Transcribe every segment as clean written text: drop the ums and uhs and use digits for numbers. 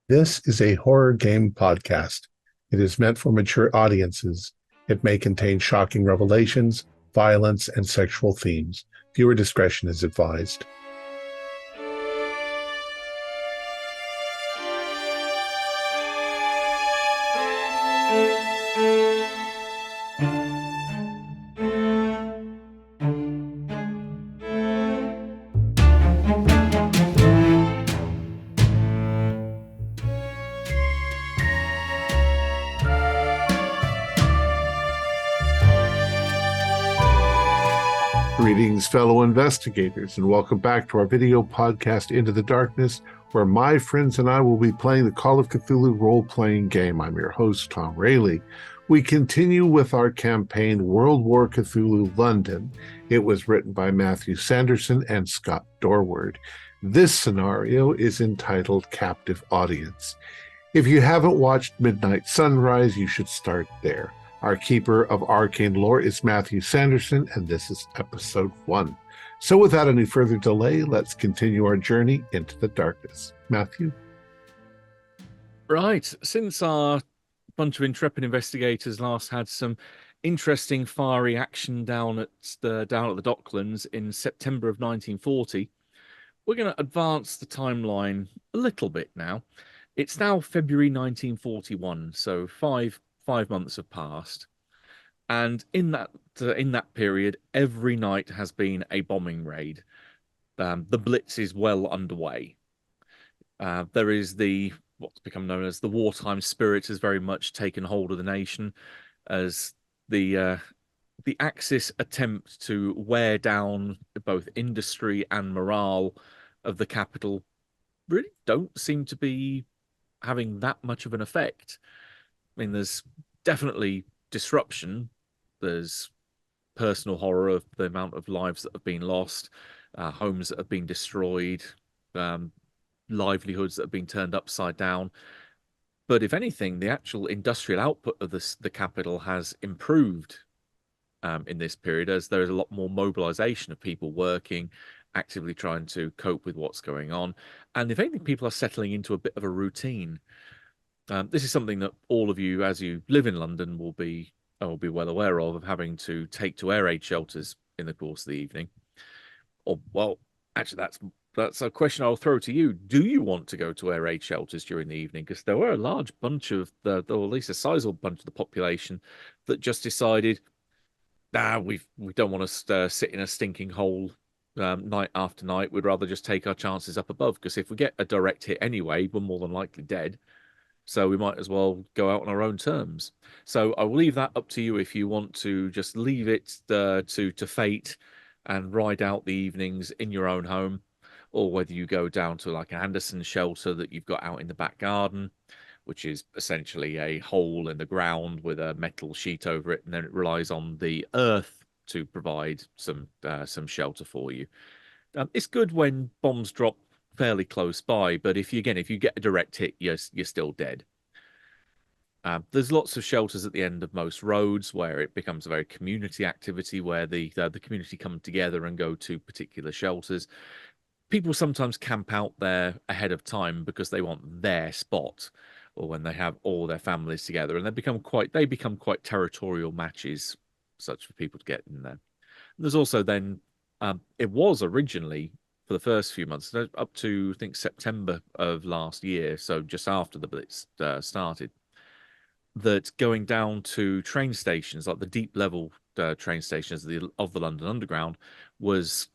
This is a horror game podcast. It is meant for mature audiences. It may contain shocking revelations, violence, and sexual themes. Viewer discretion is advised. Greetings, fellow investigators, and welcome back to our video podcast, Into the Darkness, where my friends and I will be playing the Call of Cthulhu role-playing game. I'm your host, Thom Raley. We continue with our campaign, World War Cthulhu London. It was written by Matthew Sanderson and Scott Dorward. This scenario is entitled Captive Audience. If you haven't watched Midnight Sunrise, you should start there. Our keeper of arcane lore is Matthew Sanderson, and this is episode 1. So without any further delay, let's continue our journey into the darkness. Matthew? Right. Since our bunch of intrepid investigators last had some interesting fiery action down at the Docklands in September of 1940, we're going to advance the timeline a little bit now. It's now February 1941, so five months have passed, and in that period, every night has been a bombing raid. The Blitz is well underway. There is what's become known as the wartime spirit has very much taken hold of the nation, as the Axis attempt to wear down both industry and morale of the capital really don't seem to be having that much of an effect. I mean, there's definitely disruption. There's personal horror of the amount of lives that have been lost, homes that have been destroyed, livelihoods that have been turned upside down. But if anything, the actual industrial output of the capital has improved in this period, as there is a lot more mobilization of people working, actively trying to cope with what's going on. And if anything, people are settling into a bit of a routine. This is something that all of you, as you live in London, will be well aware of having to take to air raid shelters in the course of the evening. Or, well, actually, that's a question I'll throw to you. Do you want to go to air raid shelters during the evening? Because there were a large bunch of or at least a sizable bunch of the population that just decided, we don't want to sit in a stinking hole night after night. We'd rather just take our chances up above, because if we get a direct hit anyway, we're more than likely dead. So we might as well go out on our own terms. So I will leave that up to you if you want to just leave it to fate and ride out the evenings in your own home, or whether you go down to like an Anderson shelter that you've got out in the back garden, which is essentially a hole in the ground with a metal sheet over it, and then it relies on the earth to provide some shelter for you. It's good when bombs drop fairly close by, but if you get a direct hit, you're still dead. There's lots of shelters at the end of most roads where it becomes a very community activity, where the community come together and go to particular shelters. People sometimes camp out there ahead of time because they want their spot, or when they have all their families together, and they become quite territorial matches, such for people to get in there. And there's also then it was originally, for the first few months, up to I think September of last year, so just after the Blitz started, that going down to train stations, like the deep level train stations of the London Underground, was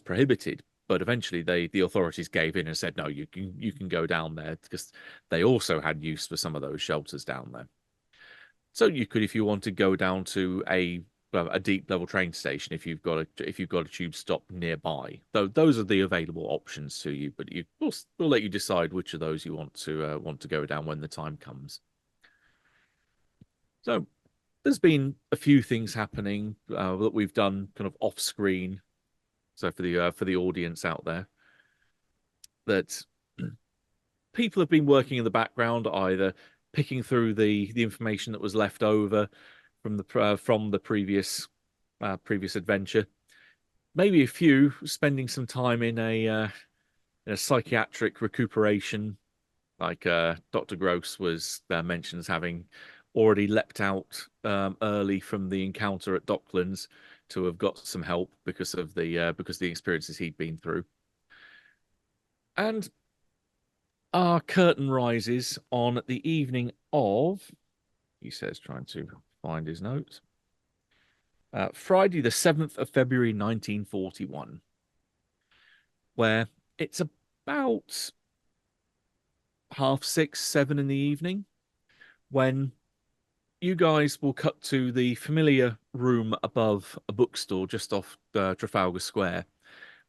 prohibited. But eventually, the authorities gave in and said, no, you can go down there, because they also had use for some of those shelters down there. So you could, if you want to, go down to a deep level train station if you've got a tube stop nearby. Though those are the available options to you, but we'll let you decide which of those you want to go down when the time comes. So there's been a few things happening that we've done kind of off screen. So for the audience out there, that people have been working in the background, either picking through the information that was left over from the previous adventure. Maybe a few spending some time in a psychiatric recuperation Like Dr. Gross was mentioned as having already leapt out early from the encounter at Docklands to have got some help because of the experiences he'd been through. And our curtain rises on the evening of, he says, trying to find his notes, Friday, the 7th of February, 1941, where it's about 6:30, 7 in the evening when you guys will cut to the familiar room above a bookstore just off Trafalgar Square,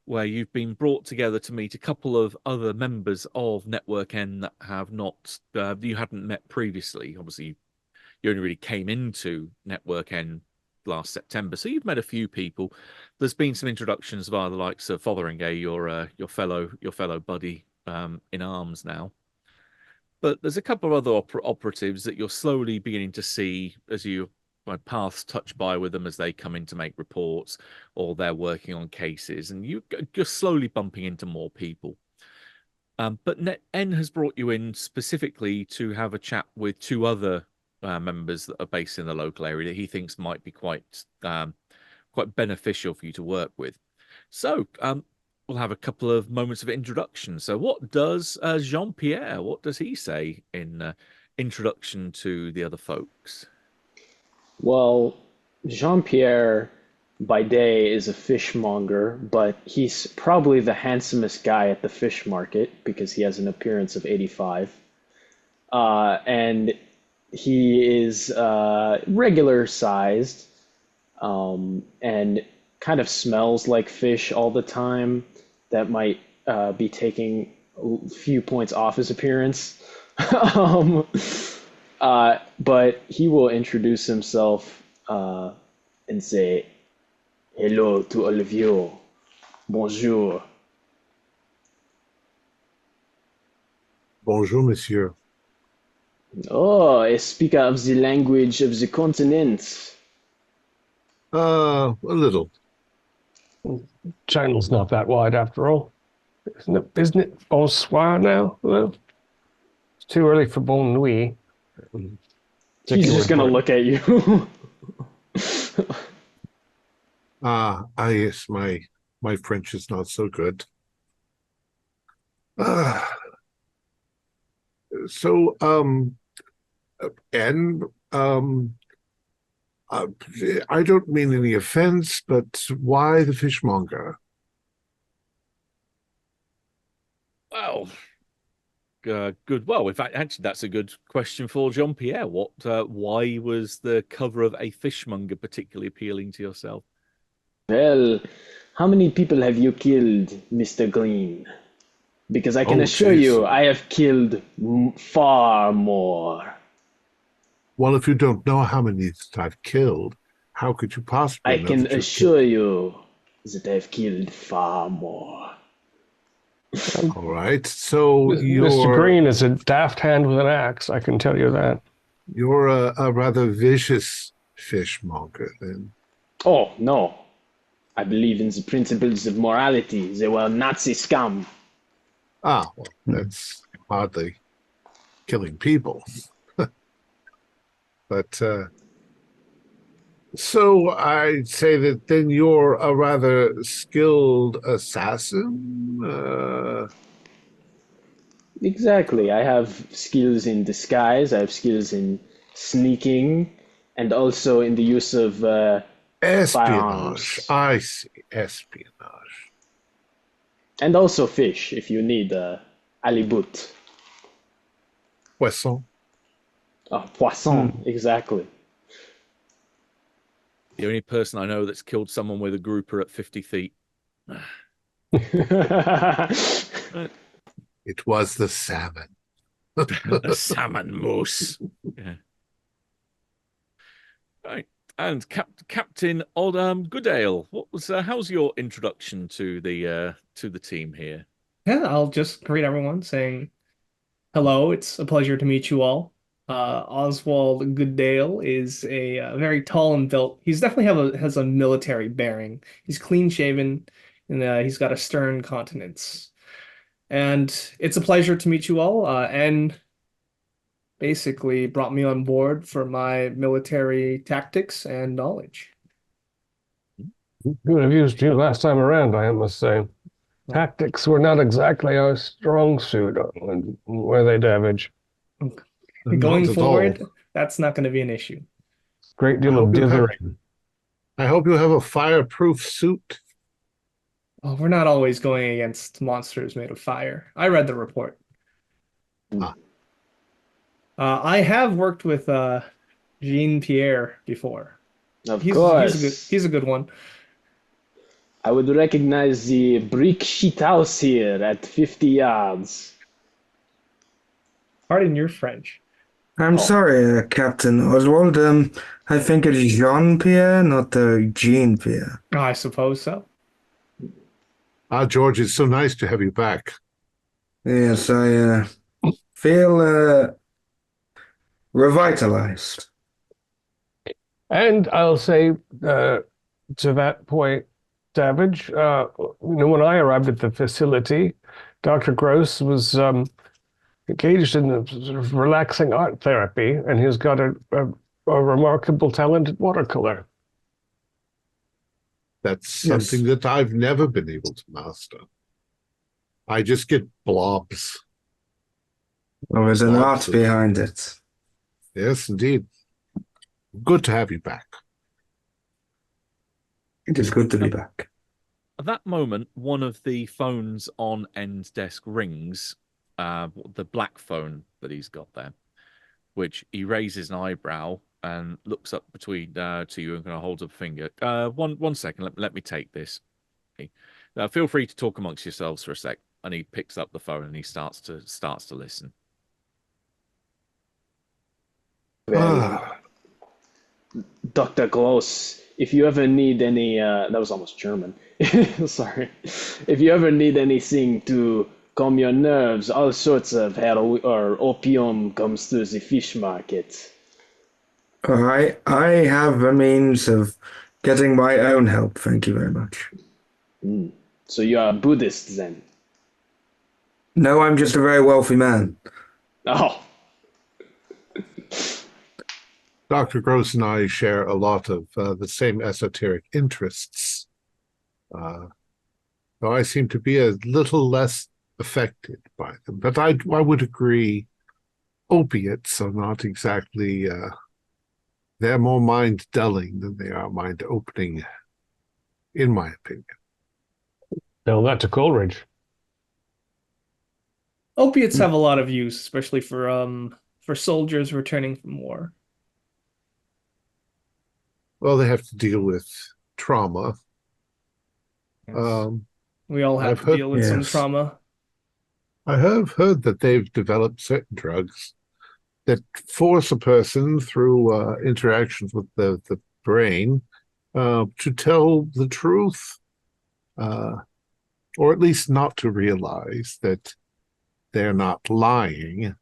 where you've been brought together to meet a couple of other members of Network N that have not you hadn't met previously. Obviously, you only really came into Network N last September, so you've met a few people. There's been some introductions via the likes of Fotheringay, your fellow buddy in arms now. But there's a couple of other operatives that you're slowly beginning to see as you paths touch by with them as they come in to make reports or they're working on cases, and you're slowly bumping into more people. But N has brought you in specifically to have a chat with two other members that are based in the local area that he thinks might be quite beneficial for you to work with. So we'll have a couple of moments of introduction. So what does Jean-Pierre, what does he say in introduction to the other folks? Well, Jean-Pierre by day is a fishmonger, but he's probably the handsomest guy at the fish market because he has an appearance of 85. And he is regular sized and kind of smells like fish all the time. That might be taking a few points off his appearance. But he will introduce himself and say, "Hello to all of you. Bonjour." Bonjour, monsieur. Oh, a speaker of the language of the continent. A little. Channel's not that wide after all. Isn't it bonsoir now? Well, it's too early for bon nuit. He's just gonna look at you. Yes, my French is not so good. So, and I don't mean any offense, but why the fishmonger? Well, good. Well, in fact, actually, that's a good question for Jean-Pierre. Why was the cover of a fishmonger particularly appealing to yourself? Well, how many people have you killed, Mr. Green? Because I can assure you, I have killed far more. Well, if you don't know how many I've killed, how could you possibly know? I can assure you that I've killed far more. All right, so Mr. Green is a daft hand with an axe, I can tell you that. You're a rather vicious fishmonger, then. Oh, no. I believe in the principles of morality. They were Nazi scum. Well, that's hardly killing people. But so I'd say that then you're a rather skilled assassin. Exactly. I have skills in disguise. I have skills in sneaking, and also in the use of espionage. firearms. I see, espionage. And also fish, if you need halibut. Poisson. Oh, poisson, exactly. The only person I know that's killed someone with a grouper at 50 feet. It was the salmon. The salmon moose. Yeah. Right. And Captain Goodale, how's your introduction to the team here? Yeah, I'll just greet everyone saying hello. It's a pleasure to meet you all. Oswald Goodale is a very tall and built. He's definitely has a military bearing. He's clean shaven and he's got a stern countenance. And it's a pleasure to meet you all. And basically brought me on board for my military tactics and knowledge. Good have used you last time around, I must say. Tactics were not exactly our strong suit, were they, Davidge? Going Not at forward, all. that's not going to be an issue. Great deal of dithering. I hope you have a fireproof suit. Oh, we're not always going against monsters made of fire. I read the report. Ah. I have worked with Jean-Pierre before. Of course. He's a good one. I would recognize the brick sheet house here at 50 yards. Pardon your French. I'm sorry, Captain Oswald. I think it is Jean-Pierre, not Jean-Pierre. I suppose so. George, it's so nice to have you back. Yes, I feel revitalized. And I'll say to that point, Savage, when I arrived at the facility, Dr. Gross was engaged in the sort of relaxing art therapy, and he's got a remarkable talent at watercolor. That's something that I've never been able to master. I just get blobs. Well, there's an art behind it. Yes, indeed. Good to have you back. It is good to be back. At that moment, one of the phones on End's desk rings, the black phone that he's got there, which he raises an eyebrow and looks up between to you and kind of holds up a finger. One second, let me take this. Feel free to talk amongst yourselves for a sec. And he picks up the phone and he starts to listen. Well, Dr. Gross, if you ever need any, that was almost German. Sorry. If you ever need anything to calm your nerves, all sorts of opium comes through the fish market. I have a means of getting my own help, thank you very much. So you are a Buddhist then? No, I'm just a very wealthy man. Oh. Dr. Gross and I share a lot of the same esoteric interests. Though I seem to be a little less affected by them. But I would agree, opiates are not exactly... they're more mind-dulling than they are mind-opening, in my opinion. Tell that to Coleridge. Opiates have a lot of use, especially for soldiers returning from war. Well, they have to deal with trauma. Yes. We all have to deal with some trauma. I have heard that they've developed certain drugs that force a person through interactions with the brain to tell the truth, or at least not to realize that they're not lying.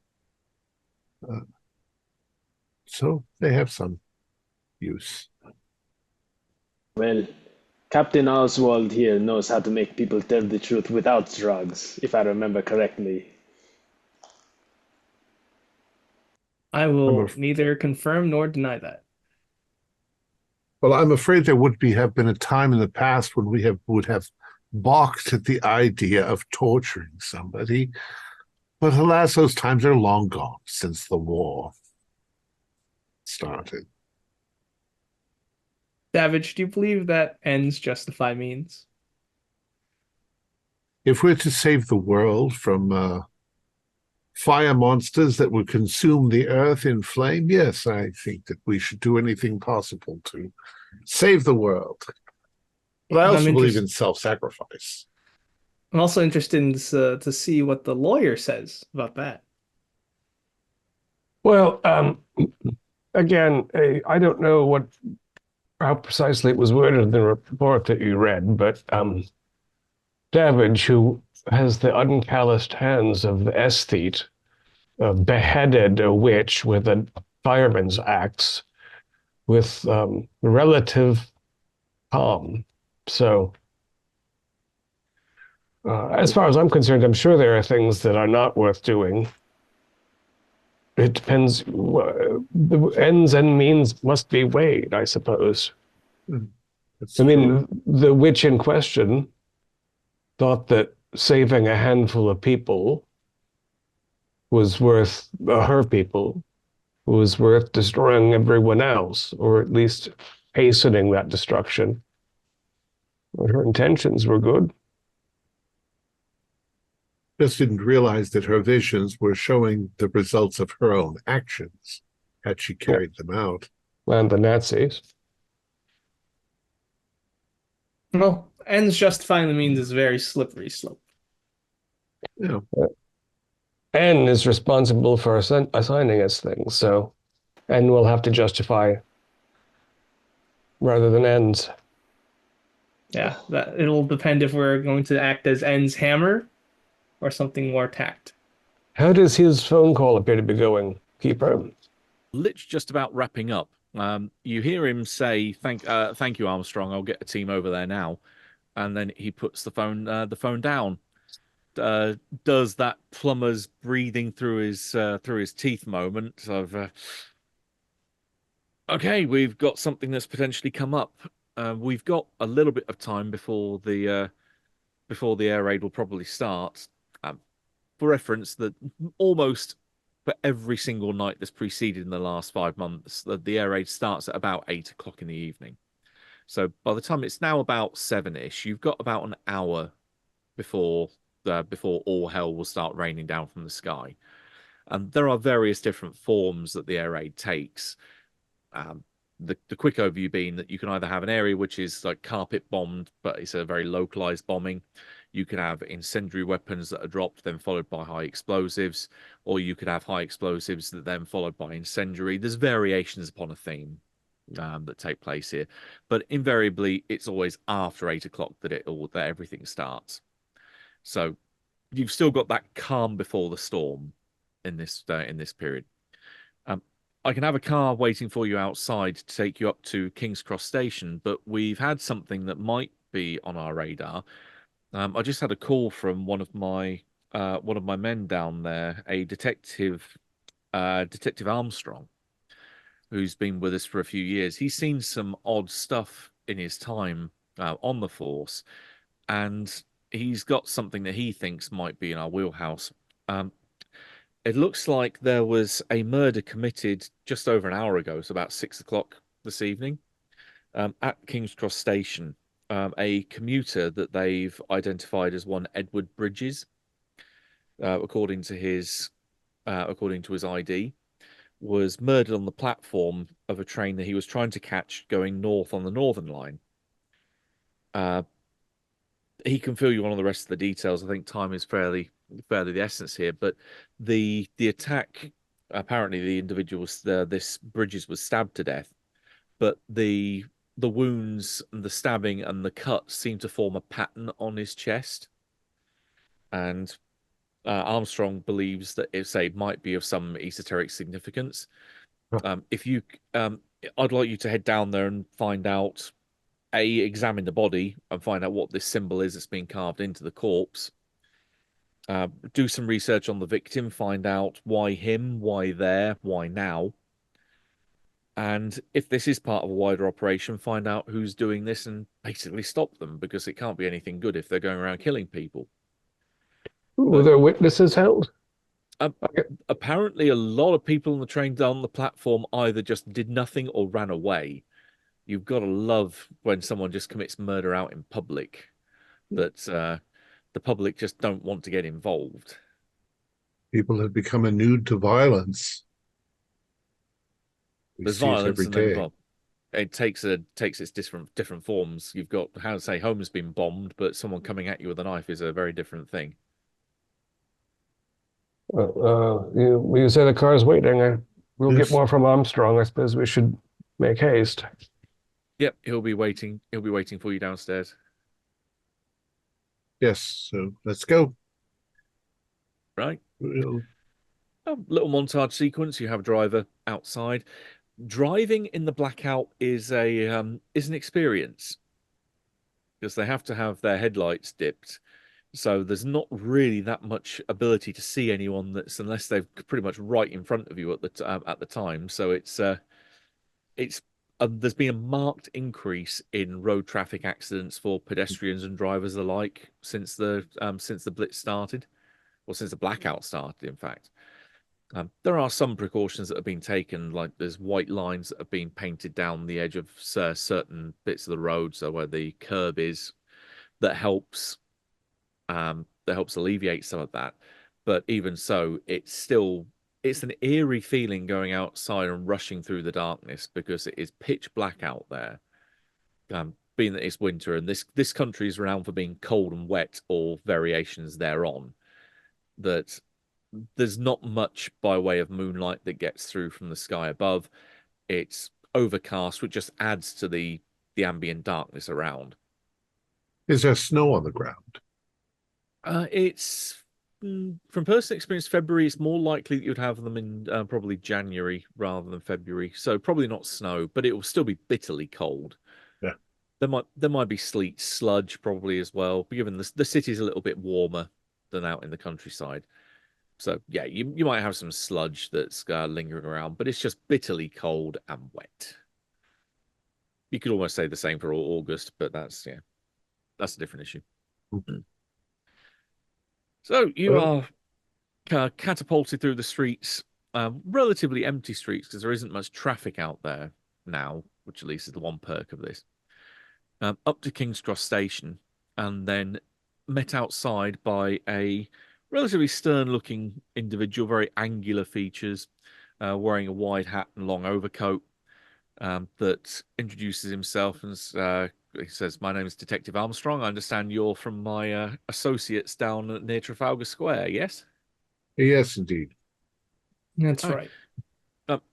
So they have some use. Well, Captain Oswald here knows how to make people tell the truth without drugs, if I remember correctly. I will neither confirm nor deny that. Well, I'm afraid there would have been a time in the past when we would have balked at the idea of torturing somebody. But alas, those times are long gone since the war started. Savage, do you believe that ends justify means? If we're to save the world from fire monsters that would consume the earth in flame, yes, I think that we should do anything possible to save the world. But I also believe in self-sacrifice. I'm also interested in to see what the lawyer says about that. Well, again, I don't know how precisely it was worded in the report that you read, but Davidge, who has the uncalloused hands of the aesthete, beheaded a witch with a fireman's axe with relative calm. So As far as I'm concerned, I'm sure there are things that are not worth doing. It depends. The ends and means must be weighed, I suppose. That's I true. mean, the witch in question thought that saving a handful of people was worth, her people, was worth destroying everyone else, or at least hastening that destruction. But her intentions were good. Just didn't realize that her visions were showing the results of her own actions had she carried them out. And the Nazis. Well, ends justifying the means is a very slippery slope. Yeah. N is responsible for assigning us things, so N will have to justify rather than ends. Yeah, that it'll depend if we're going to act as N's hammer or something more tact. How does his phone call appear to be going, Keeper? Lich just about wrapping up. You hear him say, "Thank you, Armstrong. I'll get a team over there now," and then he puts the phone down. Does that plumber's breathing through his teeth moment of, okay, we've got something that's potentially come up. We've got a little bit of time before the air raid will probably start. For reference, that almost for every single night that's preceded in the last 5 months, the air raid starts at about 8 o'clock in the evening. So by the time it's now about 7-ish, you've got about an hour before all hell will start raining down from the sky. And there are various different forms that the air raid takes. The quick overview being that you can either have an area which is like carpet bombed, but it's a very localized bombing. You could have incendiary weapons that are dropped, then followed by high explosives, or you could have high explosives that then followed by incendiary. There's variations upon a theme that take place here, but invariably it's always after 8 o'clock that everything starts. So you've still got that calm before the storm in this period. I can have a car waiting for you outside to take you up to King's Cross Station, but we've had something that might be on our radar. I just had a call from one of my men down there, a detective Armstrong, who's been with us for a few years. He's seen some odd stuff in his time on the force, and he's got something that he thinks might be in our wheelhouse. It looks like there was a murder committed just over an hour ago, so about 6 o'clock this evening, at King's Cross Station. A commuter that they've identified as one Edward Bridges, according to his ID, was murdered on the platform of a train that he was trying to catch going north on the Northern Line. He can fill you on the rest of the details. I think time is fairly the essence here, but the attack, apparently the individual this Bridges was stabbed to death, but the wounds and the stabbing and the cuts seem to form a pattern on his chest, and Armstrong believes that it might be of some esoteric significance. If you I'd like you to head down there and find out, examine the body and find out what this symbol is that's been carved into the corpse. Do some research on the victim, find out why him, why there, why now. And if this is part of a wider operation, find out who's doing this and basically stop them, because it can't be anything good if they're going around killing people. Were there witnesses held? Apparently, a lot of people on the train down the platform either just did nothing or ran away. You've got to love when someone just commits murder out in public, that the public just don't want to get involved. People have become inured to violence. There's violence, and then it takes its different forms. You've got, how to say, home has been bombed, but someone coming at you with a knife is a very different thing. You say the car's waiting. We'll get more from Armstrong. I suppose we should make haste. Yep, he'll be waiting for you downstairs. Yes, so let's go. Right. A little montage sequence. You have a driver outside. Driving in the blackout is an experience, because they have to have their headlights dipped. So there's not really that much ability to see anyone unless they're pretty much right in front of you at the time. So it's there's been a marked increase in road traffic accidents for pedestrians and drivers alike since the blitz started, or since the blackout started, in fact. There are some precautions that have been taken, like there's white lines that have been painted down the edge of certain bits of the road, so where the curb is, that helps alleviate some of that. But even so, it's an eerie feeling going outside and rushing through the darkness because it is pitch black out there. Being that it's winter and this country is renowned for being cold and wet or variations thereon, that there's not much by way of moonlight that gets through from the sky above. It's overcast, which just adds to the ambient darkness around. Is there snow on the ground? It's from personal experience, February, it's more likely that you'd have them in probably January rather than February. So probably not snow, but it will still be bitterly cold. Yeah. There might be sleet, sludge probably as well, but given the city's a little bit warmer than out in the countryside. So yeah, you might have some sludge that's lingering around, but it's just bitterly cold and wet. You could almost say the same for August, but that's a different issue. Mm-hmm. So you are catapulted through the streets, relatively empty streets because there isn't much traffic out there now, which at least is the one perk of this. Up to King's Cross Station, and then met outside by a relatively stern-looking individual, very angular features, wearing a wide hat and long overcoat, that introduces himself and he says, "My name is Detective Armstrong. I understand you're from my associates down near Trafalgar Square, yes?" Yes, indeed. That's right.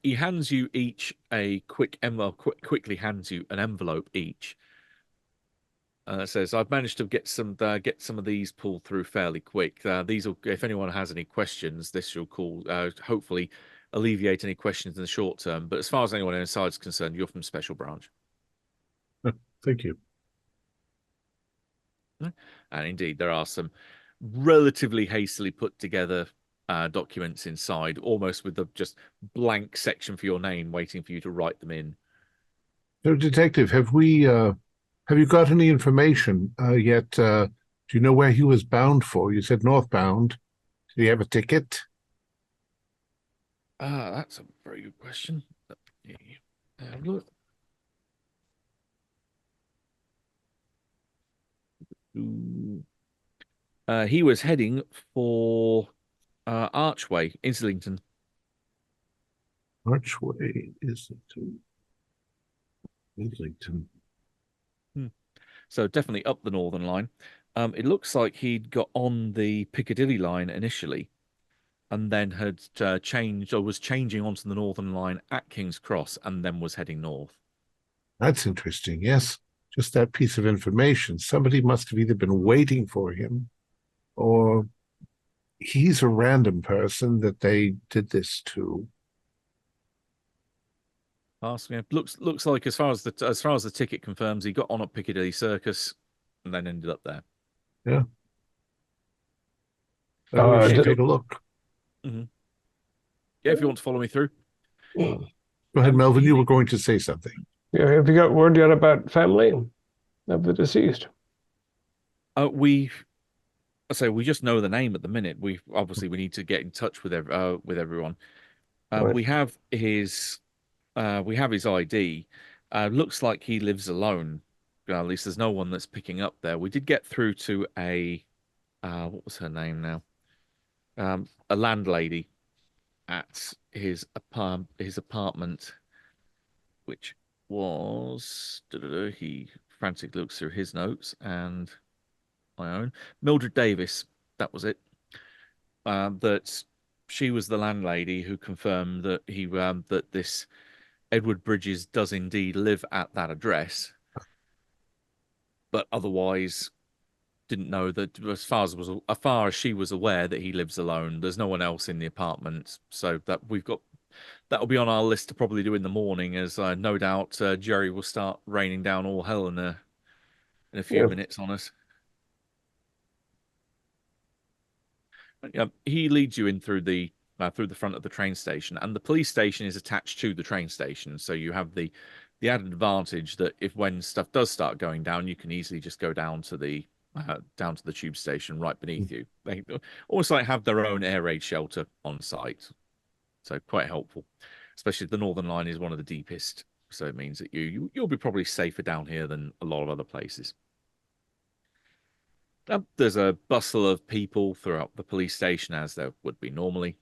He hands you each a quickly hands you an envelope each. Says, "I've managed to get some of these pulled through fairly quick. If anyone has any questions, this will hopefully alleviate any questions in the short term. But as far as anyone inside is concerned, you're from Special Branch." Thank you. And indeed, there are some relatively hastily put together documents inside, almost with the just blank section for your name waiting for you to write them in. So, Detective, have you got any information yet? Do you know where he was bound for? You said northbound. Did he have a ticket? That's a very good question. Have a look. He was heading for Archway, Islington. Archway, Islington. Islington. So definitely up the Northern Line. It looks like he'd got on the Piccadilly line initially, and then had changed or was changing onto the Northern Line at King's Cross, and then was heading north. That's interesting. Yes, just that piece of information. Somebody must have either been waiting for him, or he's a random person that they did this to. Yeah. Looks like as far as the ticket confirms, he got on at Piccadilly Circus and then ended up there. Yeah. We should take a look. Mm-hmm. Yeah, if you want to follow me through. Go ahead, Melvin. You were going to say something. Yeah, have you got word yet about family of the deceased? We just know the name at the minute. We need to get in touch with everyone. Right. We have his ID. Looks like he lives alone. At least there's no one that's picking up there. We did get through to a what was her name now? A landlady at his apartment, which was he frantically looks through his notes and my own. Mildred Davis, that was it. That she was the landlady who confirmed that that this Edward Bridges does indeed live at that address, but otherwise didn't know that as far as she was aware that he lives alone. There's no one else in the apartment, so that'll be on our list to probably do in the morning, as no doubt Jerry will start raining down all hell in a few minutes on us. He leads you in through the front of the train station, and the police station is attached to the train station. So you have the added advantage that if when stuff does start going down, you can easily just go down to the tube station right beneath you. They also have their own air raid shelter on site, so quite helpful. Especially the Northern Line is one of the deepest, so it means that you'll be probably safer down here than a lot of other places. There's a bustle of people throughout the police station, as there would be normally.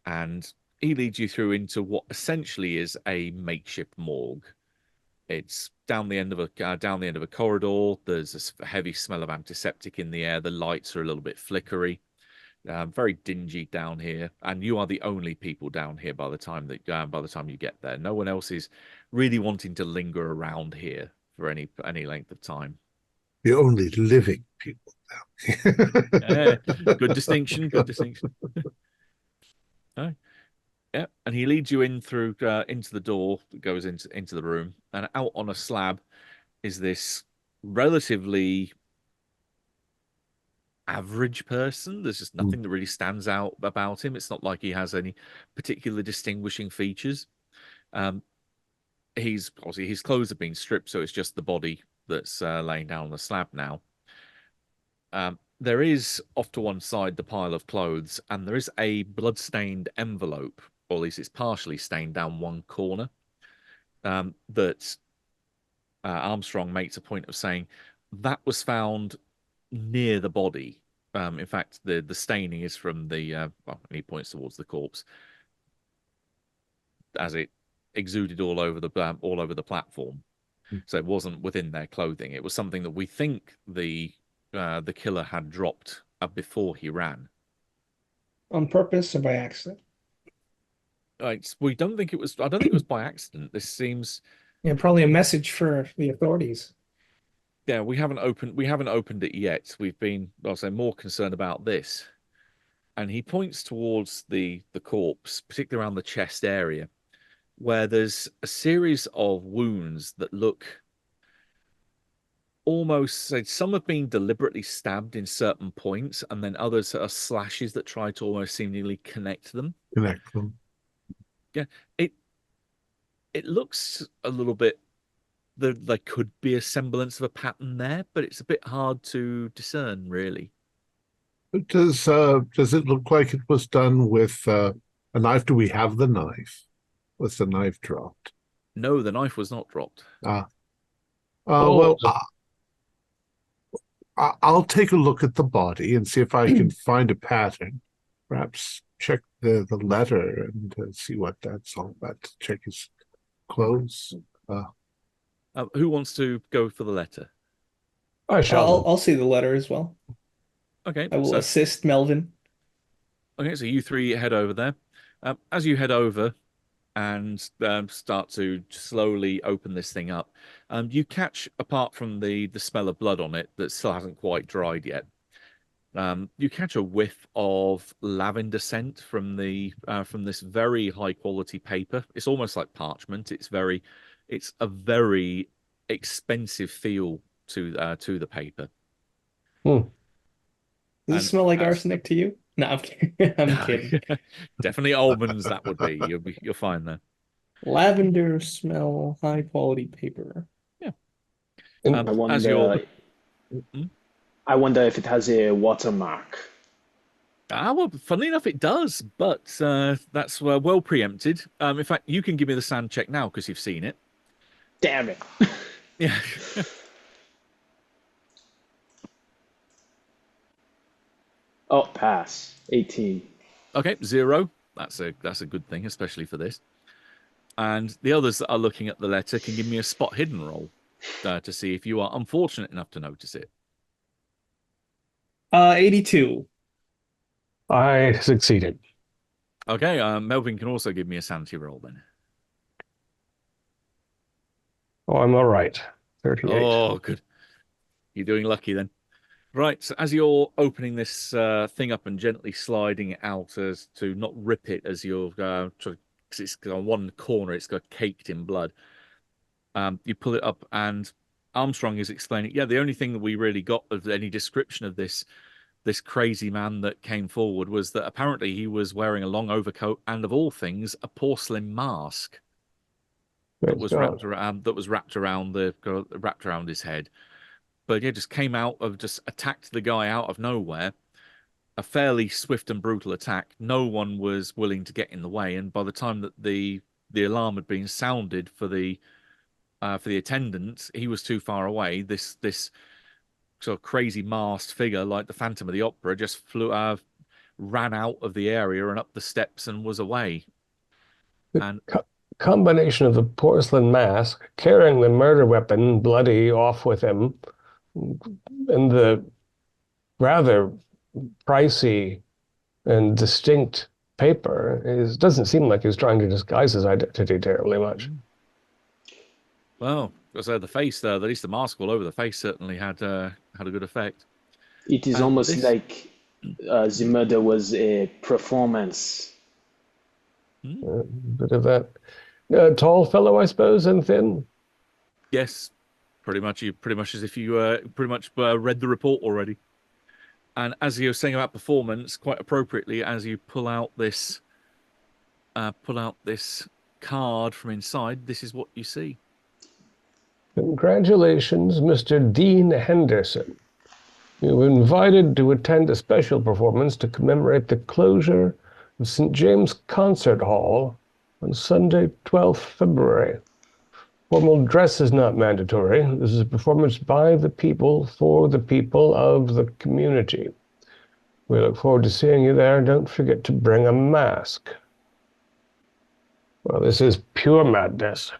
And he leads you through into what essentially is a makeshift morgue. It's down the end of a corridor. There's a heavy smell of antiseptic in the air. The lights are a little bit flickery. Very dingy down here, and you are the only people down here by the time you get there. No one else is really wanting to linger around here for any length of time. The only living people now. Good distinction. Good distinction. Oh, yeah, and he leads you in through into the door that goes into the room, and out on a slab is this relatively average person. There's just nothing that really stands out about him. It's not like he has any particular distinguishing features. His clothes have been stripped, so it's just the body that's laying down on the slab now. There is off to one side the pile of clothes, and there is a blood-stained envelope, or at least it's partially stained down one corner, that Armstrong makes a point of saying that was found near the body. In fact, the staining is from the and he points towards the corpse as it exuded all over the platform. So it wasn't within their clothing. It was something that we think the killer had dropped before he ran. On purpose or by accident? We don't think it was. I don't think it was by accident. This seems. Yeah, probably a message for the authorities. Yeah, we haven't opened it yet. We've been, I'll say, more concerned about this. And he points towards the corpse, particularly around the chest area, where there's a series of wounds that look almost, some have been deliberately stabbed in certain points, and then others are slashes that try to almost seemingly connect them. Yeah, it looks a little bit. There could be a semblance of a pattern there, but it's a bit hard to discern, really. Does it look like it was done with a knife? Do we have the knife? Was the knife dropped? No, the knife was not dropped. Well, I'll take a look at the body and see if I can find a pattern. Perhaps check the letter and see what that's all about. Check his clothes. Who wants to go for the letter? I shall. I'll see the letter as well. Okay, I will assist Melvin. Okay, so you three head over there. As you head over and start to slowly open this thing up, you catch, apart from the smell of blood on it that still hasn't quite dried yet, you catch a whiff of lavender scent from this very high quality paper. It's almost like parchment. It's a very expensive feel to the paper. Does it smell like arsenic to you? No, I'm kidding. I'm kidding. Definitely almonds. That would be. You'll find that. Lavender smell, high quality paper. Yeah. I wonder if it has a watermark. Well, funnily enough, it does, but that's well preempted. In fact, you can give me the sand check now because you've seen it. Damn it. Yeah. Oh, pass. 18. Okay, 0. That's a good thing, especially for this. And the others that are looking at the letter can give me a spot hidden roll to see if you are unfortunate enough to notice it. 82. I succeeded. Okay, Melvin can also give me a sanity roll then. Oh, I'm all right. 38. Oh, good. You're doing lucky then. Right, so as you're opening this thing up and gently sliding it out as to not rip it as you're trying, because it's on one corner, it's got caked in blood. You pull it up, and Armstrong is explaining, yeah, the only thing that we really got of any description of this this crazy man that came forward was that apparently he was wearing a long overcoat and, of all things, a porcelain mask that was wrapped around his head. But yeah, just came out of just attacked the guy out of nowhere. A fairly swift and brutal attack. No one was willing to get in the way, and by the time that the alarm had been sounded for the attendants, he was too far away. This sort of crazy masked figure, like the Phantom of the Opera, just ran out of the area and up the steps and was away. And combination of the porcelain mask, carrying the murder weapon, bloody, off with him, and the rather pricey and distinct paper doesn't seem like he's trying to disguise his identity terribly much. Well, because the face there, at least the mask all over the face certainly had a good effect. It is almost like the murder was a performance. A bit of that. Tall fellow, I suppose, and thin? Yes, pretty much as if you read the report already. And as you were saying about performance, quite appropriately, as you pull out this card from inside, this is what you see. Congratulations, Mr. Dean Henderson. You were invited to attend a special performance to commemorate the closure of St. James Concert Hall on Sunday, 12th February. Formal dress is not mandatory. This is a performance by the people, for the people of the community. We look forward to seeing you there. Don't forget to bring a mask. Well, this is pure madness.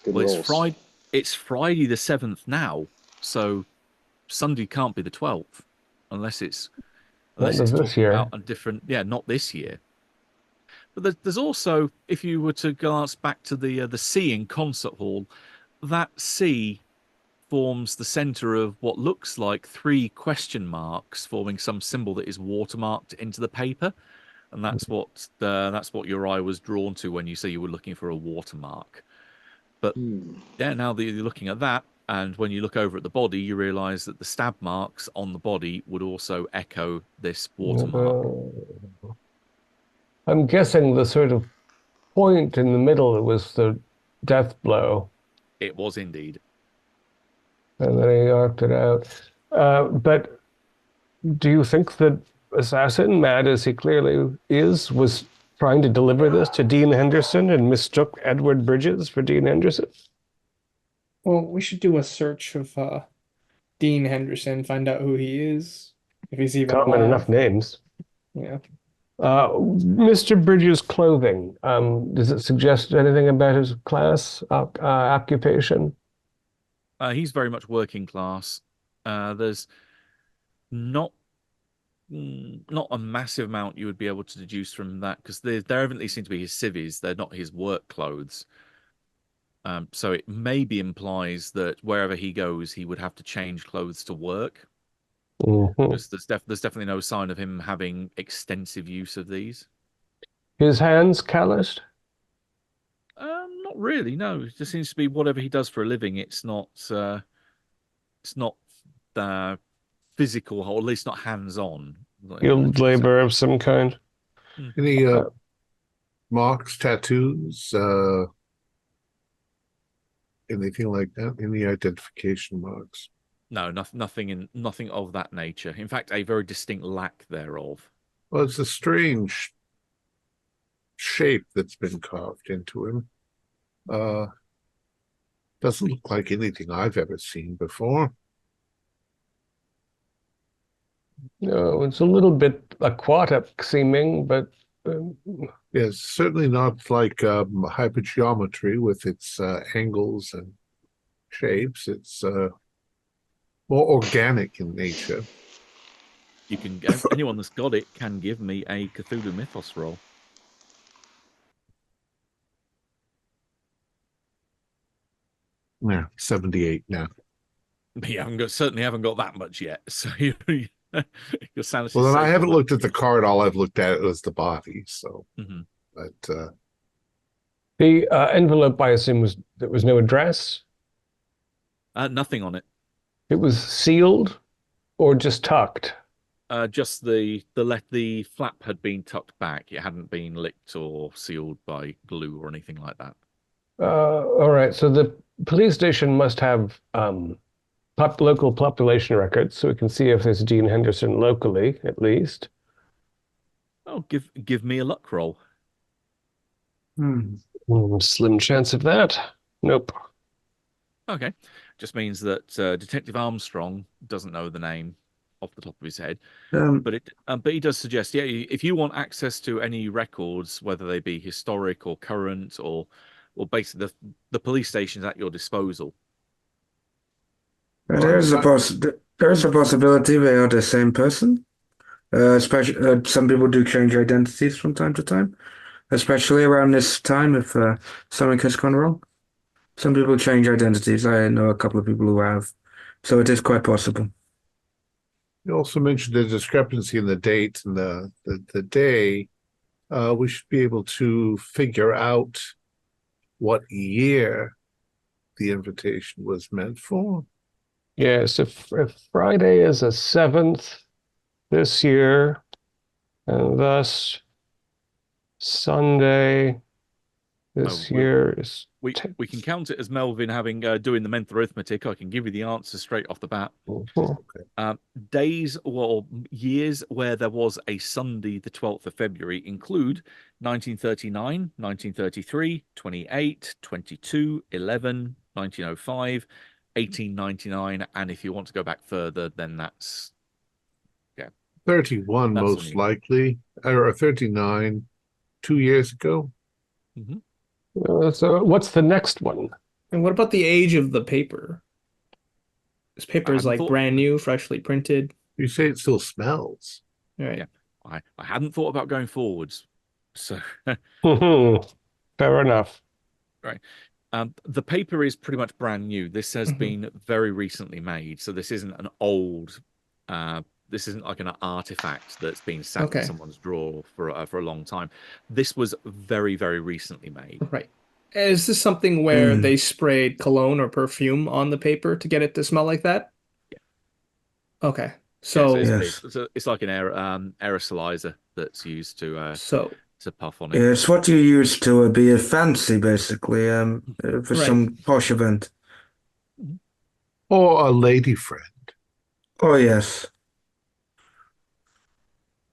Good rolls. It's Friday the 7th now, so Sunday can't be the 12th, unless it's this year. About a different, not this year. But there's also, if you were to glance back to the C in Concert Hall, that C forms the center of what looks like 3 question marks, forming some symbol that is watermarked into the paper, and that's what your eye was drawn to when you say you were looking for a watermark. But now that you're looking at that, and when you look over at the body, you realize that the stab marks on the body would also echo this watermark. I'm guessing the sort of point in the middle was the death blow. It was indeed. And then he arced it out. But do you think that assassin, mad as he clearly is, was trying to deliver this to Dean Henderson and mistook Edward Bridges for Dean Henderson? Well, we should do a search of Dean Henderson, find out who he is, if he's even Common alive. enough names. Yeah. Mr. Bridges' clothing, does it suggest anything about his class, occupation? He's very much working class. There's not a massive amount you would be able to deduce from that, because there evidently seem to be his civvies. They're not his work clothes. So it maybe implies that wherever he goes, he would have to change clothes to work. Because there's definitely no sign of him having extensive use of these. His hands calloused? Not really. No, it just seems to be whatever he does for a living. It's not physical, or at least not hands-on. Skilled labor of some kind. Any marks, tattoos, anything like that? Any identification marks? No, nothing of that nature. In fact, a very distinct lack thereof. Well, it's a strange shape that's been carved into him. Doesn't look like anything I've ever seen before. No, it's a little bit aquatic seeming, but Yes, certainly not like hypergeometry with its angles and shapes. It's more organic in nature. You can anyone that's got it can give me a Cthulhu Mythos roll. Yeah, 78 now. Yeah, certainly haven't got that much yet. So well, then I haven't looked at the card. All I've looked at was the body. So, but the envelope, I assume, there was no address. Nothing on it. It was sealed or just tucked? Just the flap had been tucked back. It hadn't been licked or sealed by glue or anything like that. All right. So the police station must have local population records, so we can see if there's Dean Henderson locally, at least. Oh, give me a luck roll. Slim chance of that. Nope. Okay, just means that Detective Armstrong doesn't know the name off the top of his head, but he does suggest, yeah, if you want access to any records, whether they be historic or current or basically the police station's at your disposal. There's a possibility they are the same person. Especially, some people do change identities from time to time, especially around this time if something has gone wrong. Some people change identities. I know a couple of people who have, so it is quite possible. You also mentioned the discrepancy in the date and the day. We should be able to figure out what year the invitation was meant for. Yes, if Friday is a 7th this year, and thus Sunday this year is... We can count it as Melvin having doing the mental arithmetic. I can give you the answer straight off the bat. Okay. Days or years where there was a Sunday, the 12th of February, include 1939, 1933, 28, 22, 11, 1905, 1899, and if you want to go back further, then that's 31 that's most likely, or 39 2 years ago. So what's the next one? And what about the age of the paper? This paper is like brand new, freshly printed. You say it still smells. All right. Yeah, I hadn't thought about going forwards, so fair enough. Right. The paper is pretty much brand new. This has been very recently made, so this isn't an old. This isn't like an artifact that's been sat in someone's drawer for a long time. This was very, very recently made. Right. Is this something where they sprayed cologne or perfume on the paper to get it to smell like that? Yeah. Okay. So it's like an aerosolizer that's used to puff on it. Yeah, it's what you use to be a fancy, basically, for some posh event. Or a lady friend. Oh, yes.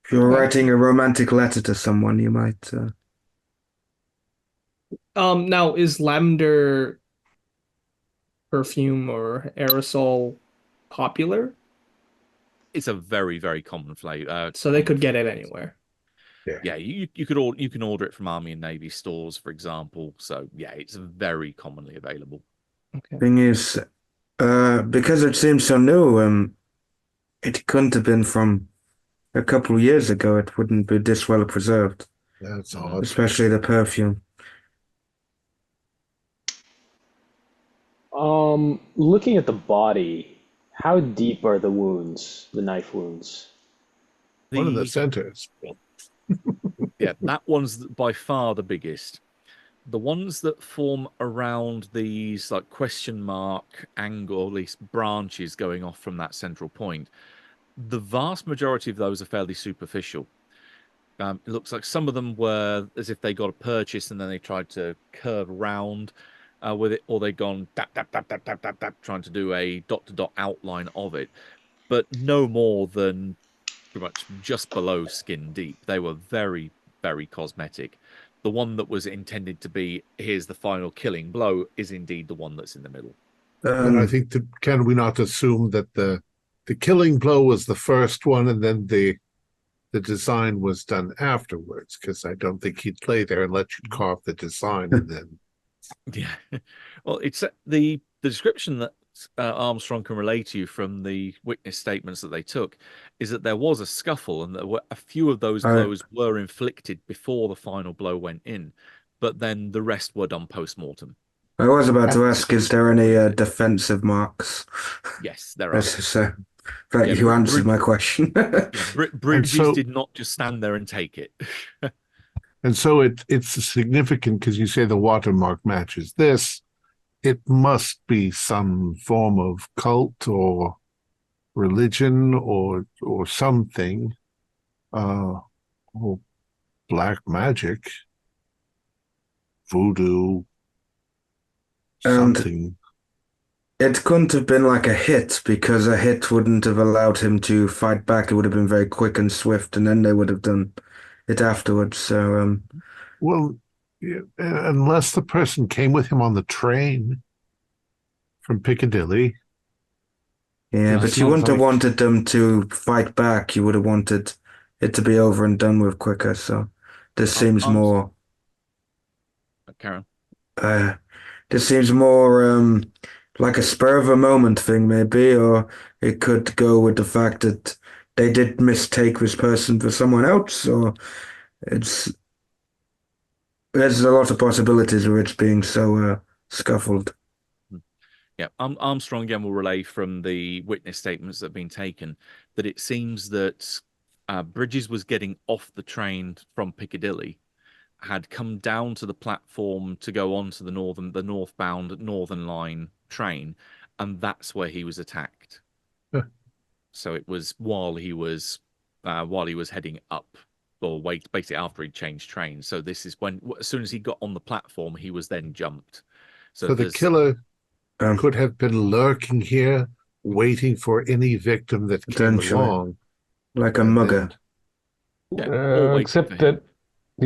If you're writing a romantic letter to someone, you might... Now, is lavender perfume or aerosol popular? It's a very, very common flavor. So they could get it anywhere. Yeah, you can order it from Army and Navy stores, for example. So yeah, it's very commonly available. Okay. Thing is, because it seems so new, it couldn't have been from a couple of years ago. It wouldn't be this well preserved. That's odd. Especially the perfume. Looking at the body, how deep are the wounds, the knife wounds? One of the centers. Yeah, that one's by far the biggest. The ones that form around these like question mark angle, at least branches going off from that central point, the vast majority of those are fairly superficial. It looks like some of them were as if they got a purchase and then they tried to curve around with it, or they'd gone tap, tap, tap, tap, tap, tap, tap, trying to do a dot-to-dot outline of it, but no more than pretty much just below skin deep. They were very, very cosmetic. The one that was intended to be, here's the final killing blow, is indeed the one that's in the middle. And I think, can we not assume that the killing blow was the first one and then the design was done afterwards? Because I don't think he'd lay there and let you carve the design and then... Yeah. Well, it's the description that Armstrong can relay to you from the witness statements that they took is that there was a scuffle and that a few of those blows were inflicted before the final blow went in, but then the rest were done post-mortem. I was about to ask, is there any defensive marks? Yes, there are. So, you answered my question. Bridges did not just stand there and take it. And so it's significant because you say the watermark matches this. It must be some form of cult or religion or something, or black magic, voodoo, And something. it couldn't have been like a hit because a hit wouldn't have allowed him to fight back. It would have been very quick and swift, and then they would have done it afterwards. So, Well, yeah, unless the person came with him on the train from Piccadilly. yeah, It but you sounds wouldn't have like- wanted them to fight back. You would have wanted it to be over and done with quicker. So, this seems I'm- more. Karen. Uh, this seems more like a spur of a moment thing, maybe, or it could go with the fact that they did mistake this person for someone else, or it's there's a lot of possibilities of it being so scuffled. Yeah, Armstrong again will relay from the witness statements that have been taken that it seems that Bridges was getting off the train from Piccadilly, had come down to the platform to go on to the northbound Northern Line train, and that's where he was attacked. Huh. So it was while he was heading up, or basically after he'd changed trains. So this is when, as soon as he got on the platform, he was then jumped. So the killer could have been lurking here, waiting for any victim that came Potentially. along. Like a and mugger. Yeah, or waiting Except for him. that,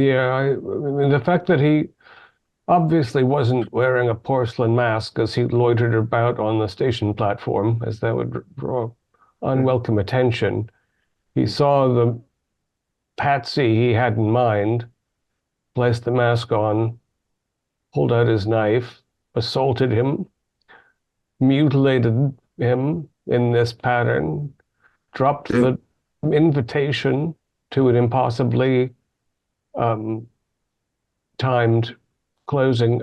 yeah, I mean, the fact that he obviously wasn't wearing a porcelain mask as he loitered about on the station platform, as that would draw unwelcome attention. He saw the patsy he had in mind, placed the mask on, pulled out his knife, assaulted him, mutilated him in this pattern, dropped the invitation to an impossibly timed closing.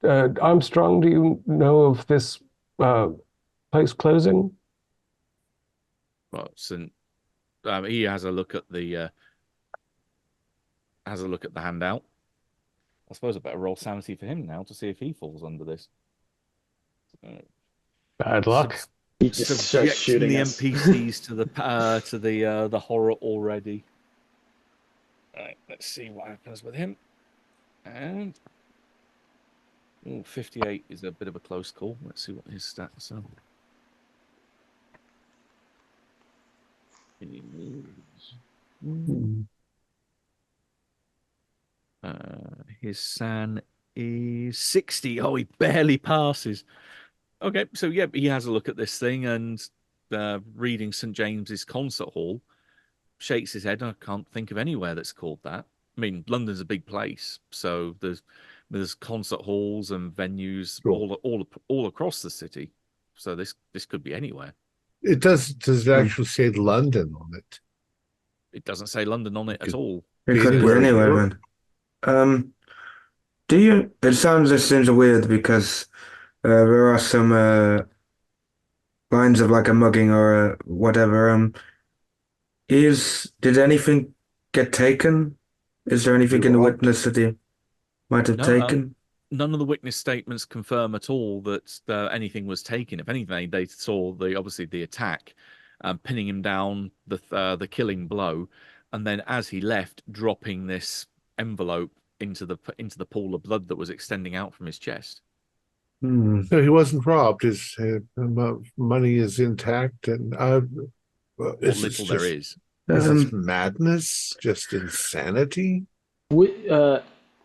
Armstrong, do you know of this place closing? Well, so, he has a look at the handout. I suppose I better roll sanity for him now to see if he falls under this. Bad luck. He just starts Subjecting shooting the us. NPCs to the horror already. All right, let's see what happens with him. And 58 is a bit of a close call. Let's see what his stats are. His SAN is 60. Oh, he barely passes. Okay, so yeah, he has a look at this thing and reading St. James's Concert Hall, shakes his head. I can't think of anywhere that's called that. I mean, London's a big place, so there's concert halls and venues all across the city. So this could be anywhere. It does actually say London on it. It doesn't say London on it at all. It could be anywhere, man. This seems weird because there are some lines of like a mugging or whatever. Did anything get taken? Is there anything in the witness that he might have taken? None of the witness statements confirm at all that anything was taken. If anything, they saw obviously the attack, pinning him down, the killing blow, and then as he left, dropping this envelope into the pool of blood that was extending out from his chest. No, he wasn't robbed. His money is intact, and What little there is. Is this madness? Just insanity?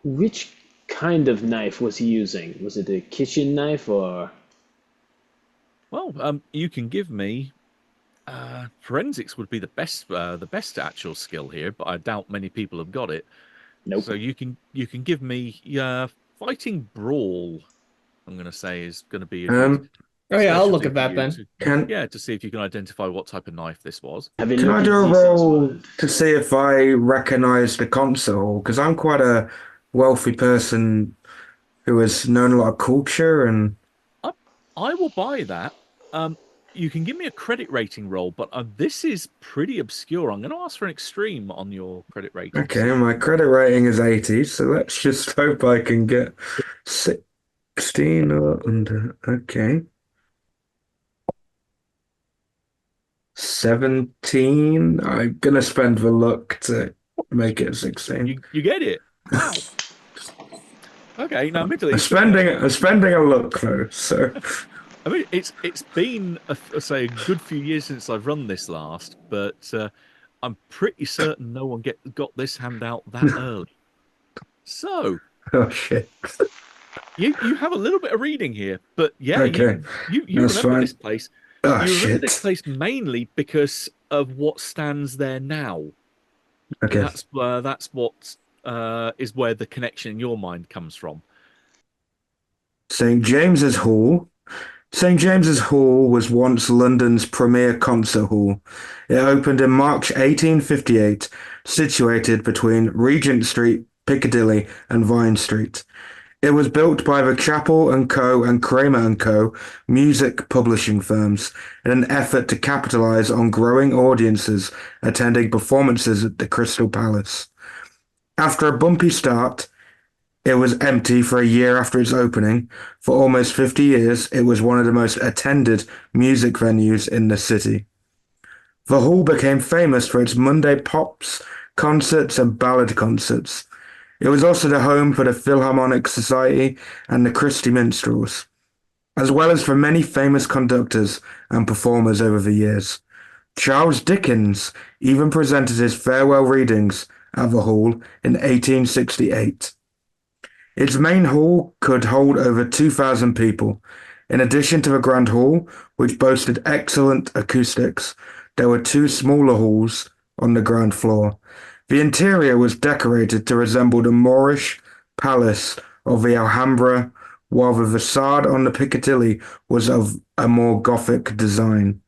Which kind of knife was he using? Was it a kitchen knife or? Well, you can give me forensics would be the best actual skill here, but I doubt many people have got it. Nope. So you can give me fighting brawl. I'm going to say is going to be. Oh yeah, I'll look at that then. To see if you can identify what type of knife this was. Can I do a roll to see if I recognize the concert hall? Because I'm quite a wealthy person who has known a lot of culture, and I will buy that. You can give me a credit rating roll, but this is pretty obscure. I'm going to ask for an extreme on your credit rating. Okay, my credit rating is 80, so let's just hope I can get 16 or under. Okay. 17. I'm gonna spend the luck to make it 16. You get it. Wow. Okay, now admittedly, I'm spending a luck though, so I mean, it's been say a good few years since I've run this last, but I'm pretty certain no one got this handout that early. So oh shit. you have a little bit of reading here, but yeah, Okay, you that's remember fine. this place. Oh You remember this shit. place mainly because of what stands there now. Okay. That's what is where the connection in your mind comes from. St. James's Hall. St. James's Hall was once London's premier concert hall. It opened in March 1858, situated between Regent Street, Piccadilly, and Vine Street. It was built by the Chappell and Co. and Kramer and Co. music publishing firms in an effort to capitalize on growing audiences attending performances at the Crystal Palace. After a bumpy start, it was empty for a year after its opening. For almost 50 years, it was one of the most attended music venues in the city. The hall became famous for its Monday pops, concerts, and ballad concerts. It was also the home for the Philharmonic Society and the Christie Minstrels, as well as for many famous conductors and performers over the years. Charles Dickens even presented his farewell readings at the hall in 1868. Its main hall could hold over 2,000 people. In addition to the Grand Hall, which boasted excellent acoustics, there were two smaller halls on the ground floor. The interior was decorated to resemble the Moorish palace of the Alhambra, while the facade on the Piccadilly was of a more Gothic design.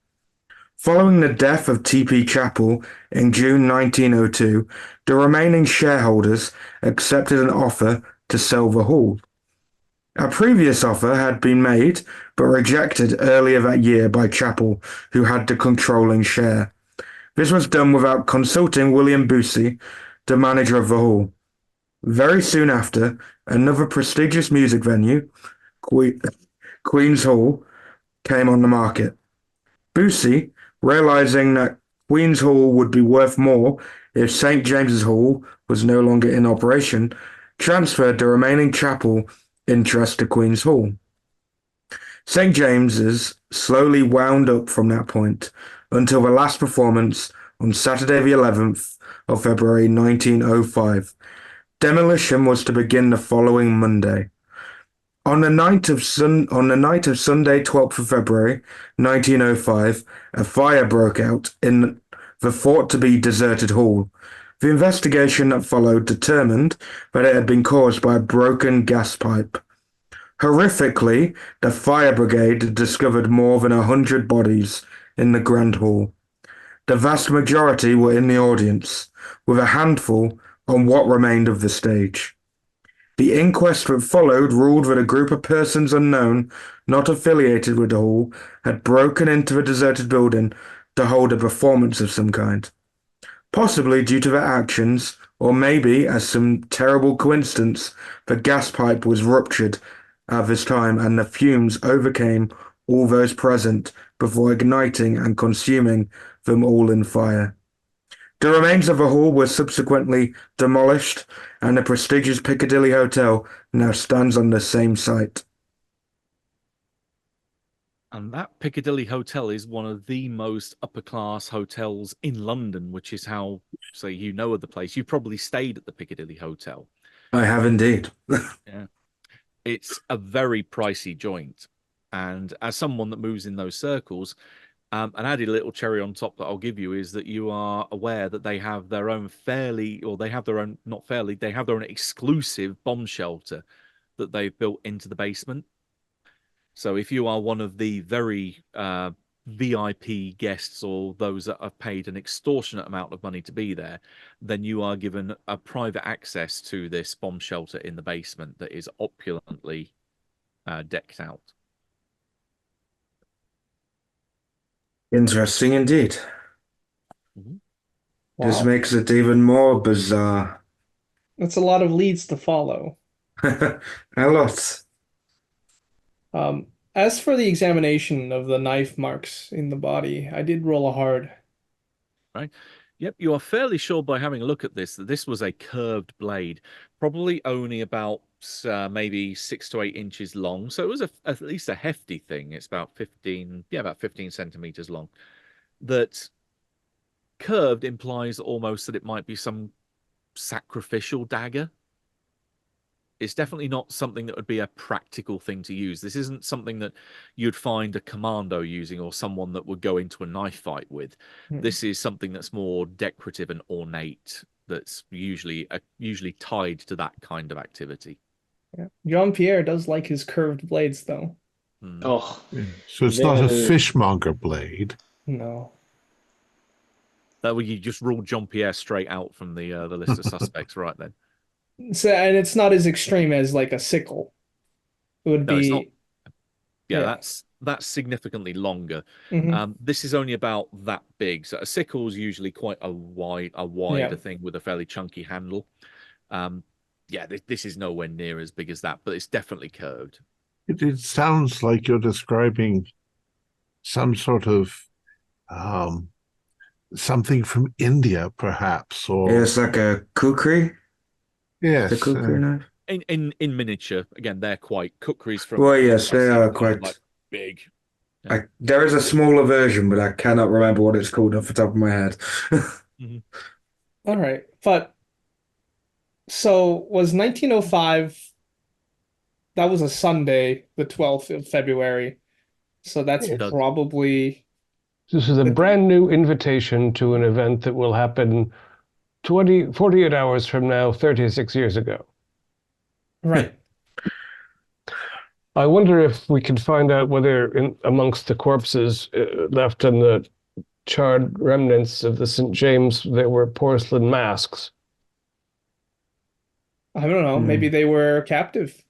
Following the death of T.P. Chappell in June 1902, the remaining shareholders accepted an offer to sell the hall. A previous offer had been made, but rejected earlier that year by Chappell, who had the controlling share. This was done without consulting William Bussey, the manager of the hall. Very soon after, another prestigious music venue, Queen's Hall, came on the market. Bussey, realizing that Queen's Hall would be worth more if St. James's Hall was no longer in operation, transferred the remaining chapel interest to Queen's Hall. St. James's slowly wound up from that point until the last performance on Saturday the 11th of February 1905. Demolition was to begin the following Monday. On the night of Sunday, 12th of February 1905, a fire broke out in the thought-to-be deserted hall. The investigation that followed determined that it had been caused by a broken gas pipe. Horrifically, the fire brigade discovered more than 100 bodies in the Grand Hall. The vast majority were in the audience, with a handful on what remained of the stage. The inquest that followed ruled that a group of persons unknown, not affiliated with the hall, had broken into the deserted building to hold a performance of some kind. Possibly due to their actions, or maybe as some terrible coincidence, the gas pipe was ruptured at this time and the fumes overcame all those present before igniting and consuming them all in fire. The remains of the hall were subsequently demolished, and the prestigious Piccadilly Hotel now stands on the same site. And that Piccadilly Hotel is one of the most upper-class hotels in London, which is how, say, you know of the place. You probably stayed at the Piccadilly Hotel. I have indeed. Yeah. It's a very pricey joint. And as someone that moves in those circles, an added little cherry on top that I'll give you is that you are aware that they have their own they have their own exclusive bomb shelter that they've built into the basement. So if you are one of the very VIP guests or those that have paid an extortionate amount of money to be there, then you are given a private access to this bomb shelter in the basement that is opulently decked out. Interesting indeed. Mm-hmm. This Wow. makes it even more bizarre. That's a lot of leads to follow. A lot. As for the examination of the knife marks in the body, I did roll a hard. Right? Yep, you are fairly sure by having a look at this that this was a curved blade, probably only about maybe 6 to 8 inches long. So it was at least a hefty thing. It's about 15, yeah, about 15 centimeters long. That curved implies almost that it might be some sacrificial dagger. It's definitely not something that would be a practical thing to use. This isn't something that you'd find a commando using or someone that would go into a knife fight with. This is something that's more decorative and ornate, that's usually tied to that kind of activity. Yeah. Jean-Pierre does like his curved blades, though. Oh, So it's not a well, fishmonger blade. No. That way you just ruled Jean-Pierre straight out from the list of suspects right then. So, and it's not as extreme as like a sickle. It would No, it's not. be. Yeah, Yeah. that's significantly longer. Mhm. This is only about that big. So a sickle is usually quite a wider Yeah. thing with a fairly chunky handle. Yeah, this is nowhere near as big as that, but it's definitely curved. It sounds like you're describing some sort of something from India, perhaps, or Yeah, it's like a kukri, the yes, kukri knife. In miniature, again, they're quite cookeries from Well, what yes, I've they seen, are kind of like quite. big. There is a smaller version, but I cannot remember what it's called off the top of my head. All right. But so was 1905, that was a Sunday, the 12th of February. So that's Does- probably This is a brand new invitation to an event that will happen 48 hours from now, 36 years ago. right. I wonder if we could find out whether amongst the corpses left and the charred remnants of the St. James, there were porcelain masks. I don't know. Maybe they were captive.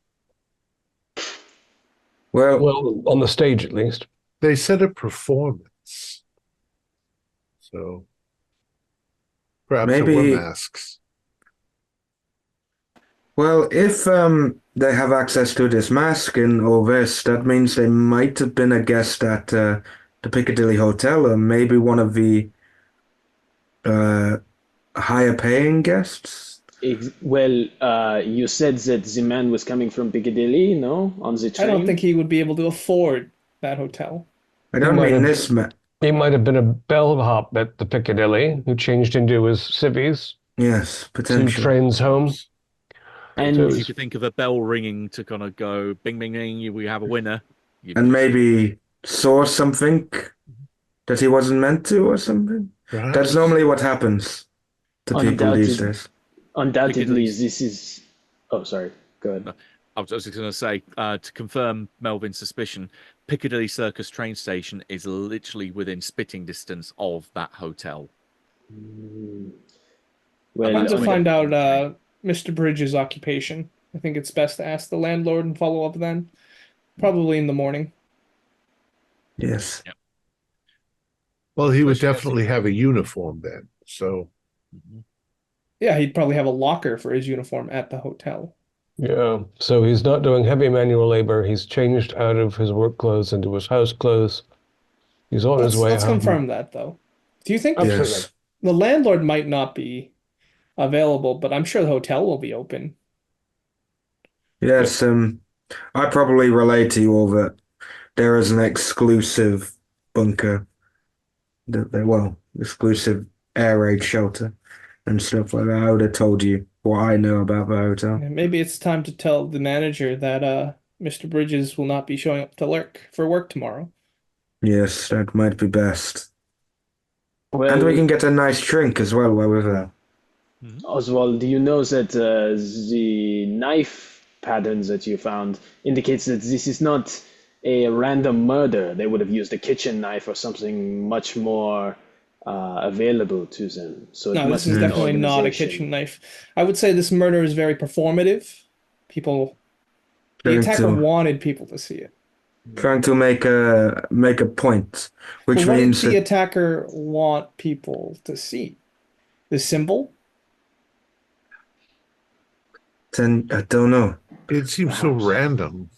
Well, Well, on the stage at least. they said a performance. So perhaps it were maybe. masks. Well, if they have access to this mask in or this, that means they might have been a guest at the Piccadilly Hotel, or maybe one of the higher paying guests. well, you said that the man was coming from Piccadilly, no, on the I train. don't think he would be able to afford that hotel. I don't might mean have- this man. He might have been a bellhop at the Piccadilly who changed into his civvies, Yes, 2 potentially. trains home. And So- If you could think of a bell ringing to kind of go bing, bing, bing, we have a winner. And maybe saw something that he wasn't meant to or something. Perhaps. That's normally what happens to people these Undoubted- days. undoubtedly, Piccadilly's- this is. Oh, sorry. Go ahead. I was just going to say, to confirm Melvin's suspicion, Piccadilly Circus train station is literally within spitting distance of that hotel. Well, I want to I mean- find out Mr. Bridges' occupation. I think it's best to ask the landlord and follow up then. Probably in the morning. Yes. Well, he would Especially as definitely have a uniform then. So Yeah, he'd probably have a locker for his uniform at the hotel. Yeah, so he's not doing heavy manual labor. He's changed out of his work clothes into his house clothes. He's on his way Let's home. confirm that though. Do you think Absolutely. Yes. the landlord might not be available, but I'm sure the hotel will be open? Yes. I probably relate to you all that there is an exclusive bunker, exclusive air raid shelter and stuff like that. I would have told you what I know about the hotel. And maybe it's time to tell the manager that Mr. Bridges will not be showing up for work tomorrow. Yes, that might be best. Well, And we can get a nice drink as well while we're there. Oswald, do you know that the knife patterns that you found indicates that this is not a random murder? They would have used a kitchen knife or something much more available to them. So it No, must this is be an definitely not a organization. kitchen knife. I would say this murder is very performative. The Trying attacker to wanted people to see it. trying to make a point, which But what did means the that attacker want people to see? The symbol? then I don't know. it seems so Perhaps. random.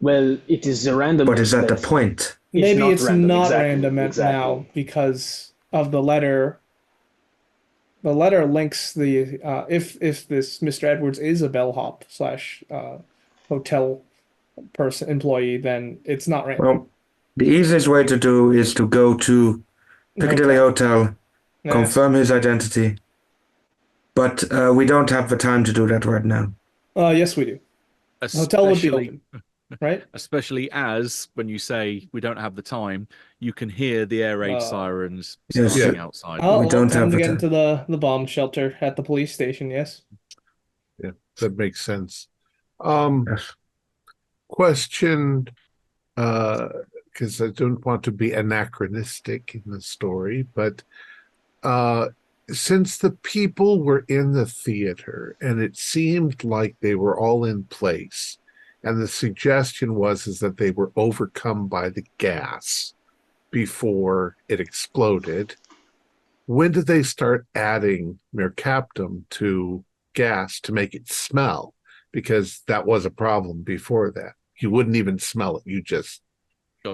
Well, it is the randomness. But is that the that point? Maybe it's random. not Exactly, random now because of the letter. The letter links the if this Mr. Edwards is a bellhop slash hotel employee, then it's not random. Well, the easiest way to do is to go to Piccadilly Hotel, Yeah. confirm his identity. But we don't have the time to do that right now. Yes, we do. The hotel would be Especially, open, right? especially as when you say we don't have the time, you can hear the air raid sirens Yes. starting Yeah. outside. Oh, We don't time have to the get time. into the bomb shelter at the police station. Yes. Yeah, that makes sense. Yes. Question, because I don't want to be anachronistic in the story, but since the people were in the theater and it seemed like they were all in place, and the suggestion is that they were overcome by the gas before it exploded, when did they start adding mercaptan to gas to make it smell? Because that was a problem before that. You wouldn't even smell it. You just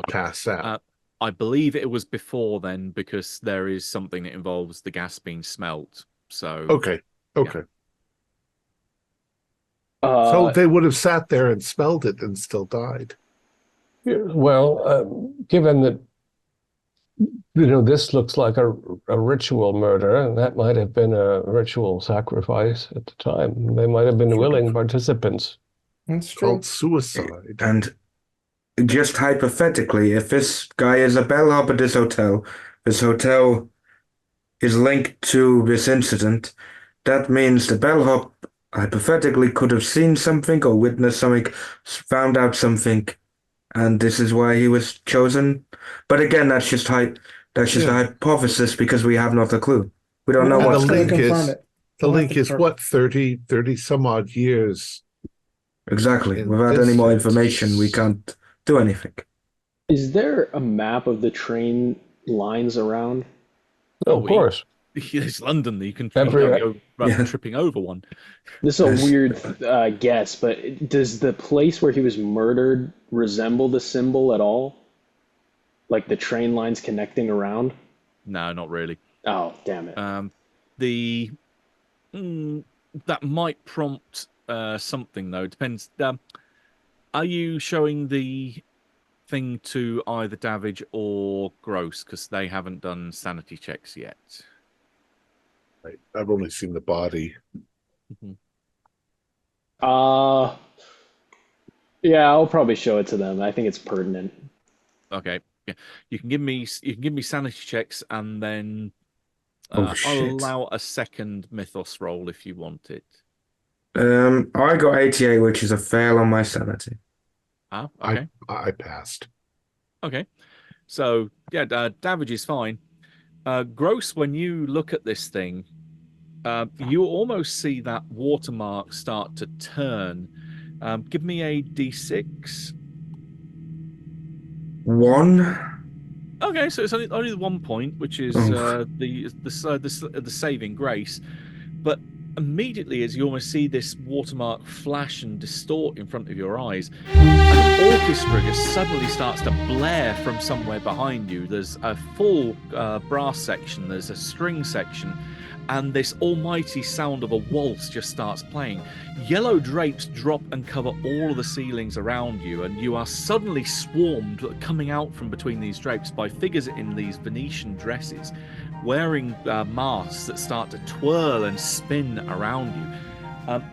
pass out. I believe it was before then because there is something that involves the gas being smelt. So Okay. Yeah. So they would have sat there and smelled it and still died. Yeah, well, given that this looks like a ritual murder, and that might have been a ritual sacrifice at the time. They might have been willing participants. That's true. Called suicide. And just hypothetically, if this guy is a bellhop at this hotel is linked to this incident, that means the bellhop hypothetically could have seen something or witnessed something, found out something, and this is why he was chosen. But again, that's just a hypothesis because we have not a clue. We don't know And what's the going link on. is We'll have link to is confirm what, 30 some odd years. Exactly. In Without any more distance. information, we can't do anything. Is there a map of the train lines around? Oh, of course. It's London. You can Everywhere. go tripping over one. This is a Yes. weird guess, but does the place where he was murdered resemble the symbol at all? Like the train lines connecting around? No, not really. Oh, damn it. That might prompt something though. Depends. Are you showing the thing to either Davidge or Gross because they haven't done sanity checks yet? Right. I've only seen the body. Yeah, I'll probably show it to them. I think it's pertinent. Okay. Yeah. You can give me sanity checks and then Oh, I'll shit. allow a second mythos roll if you want it. I got 88, which is a fail on my sanity. Ah, okay. I passed. Okay. So yeah, Davidge is fine. Gross, when you look at this thing, you almost see that watermark start to turn. Give me a D6. 1. Okay, so it's only the 1 point, which is the saving grace. But immediately, as you almost see this watermark flash and distort in front of your eyes, an orchestra just suddenly starts to blare from somewhere behind you. There's a full brass section, there's a string section, and this almighty sound of a waltz just starts playing. Yellow drapes drop and cover all of the ceilings around you, and you are suddenly swarmed, coming out from between these drapes, by figures in these Venetian dresses, wearing masks that start to twirl and spin around you.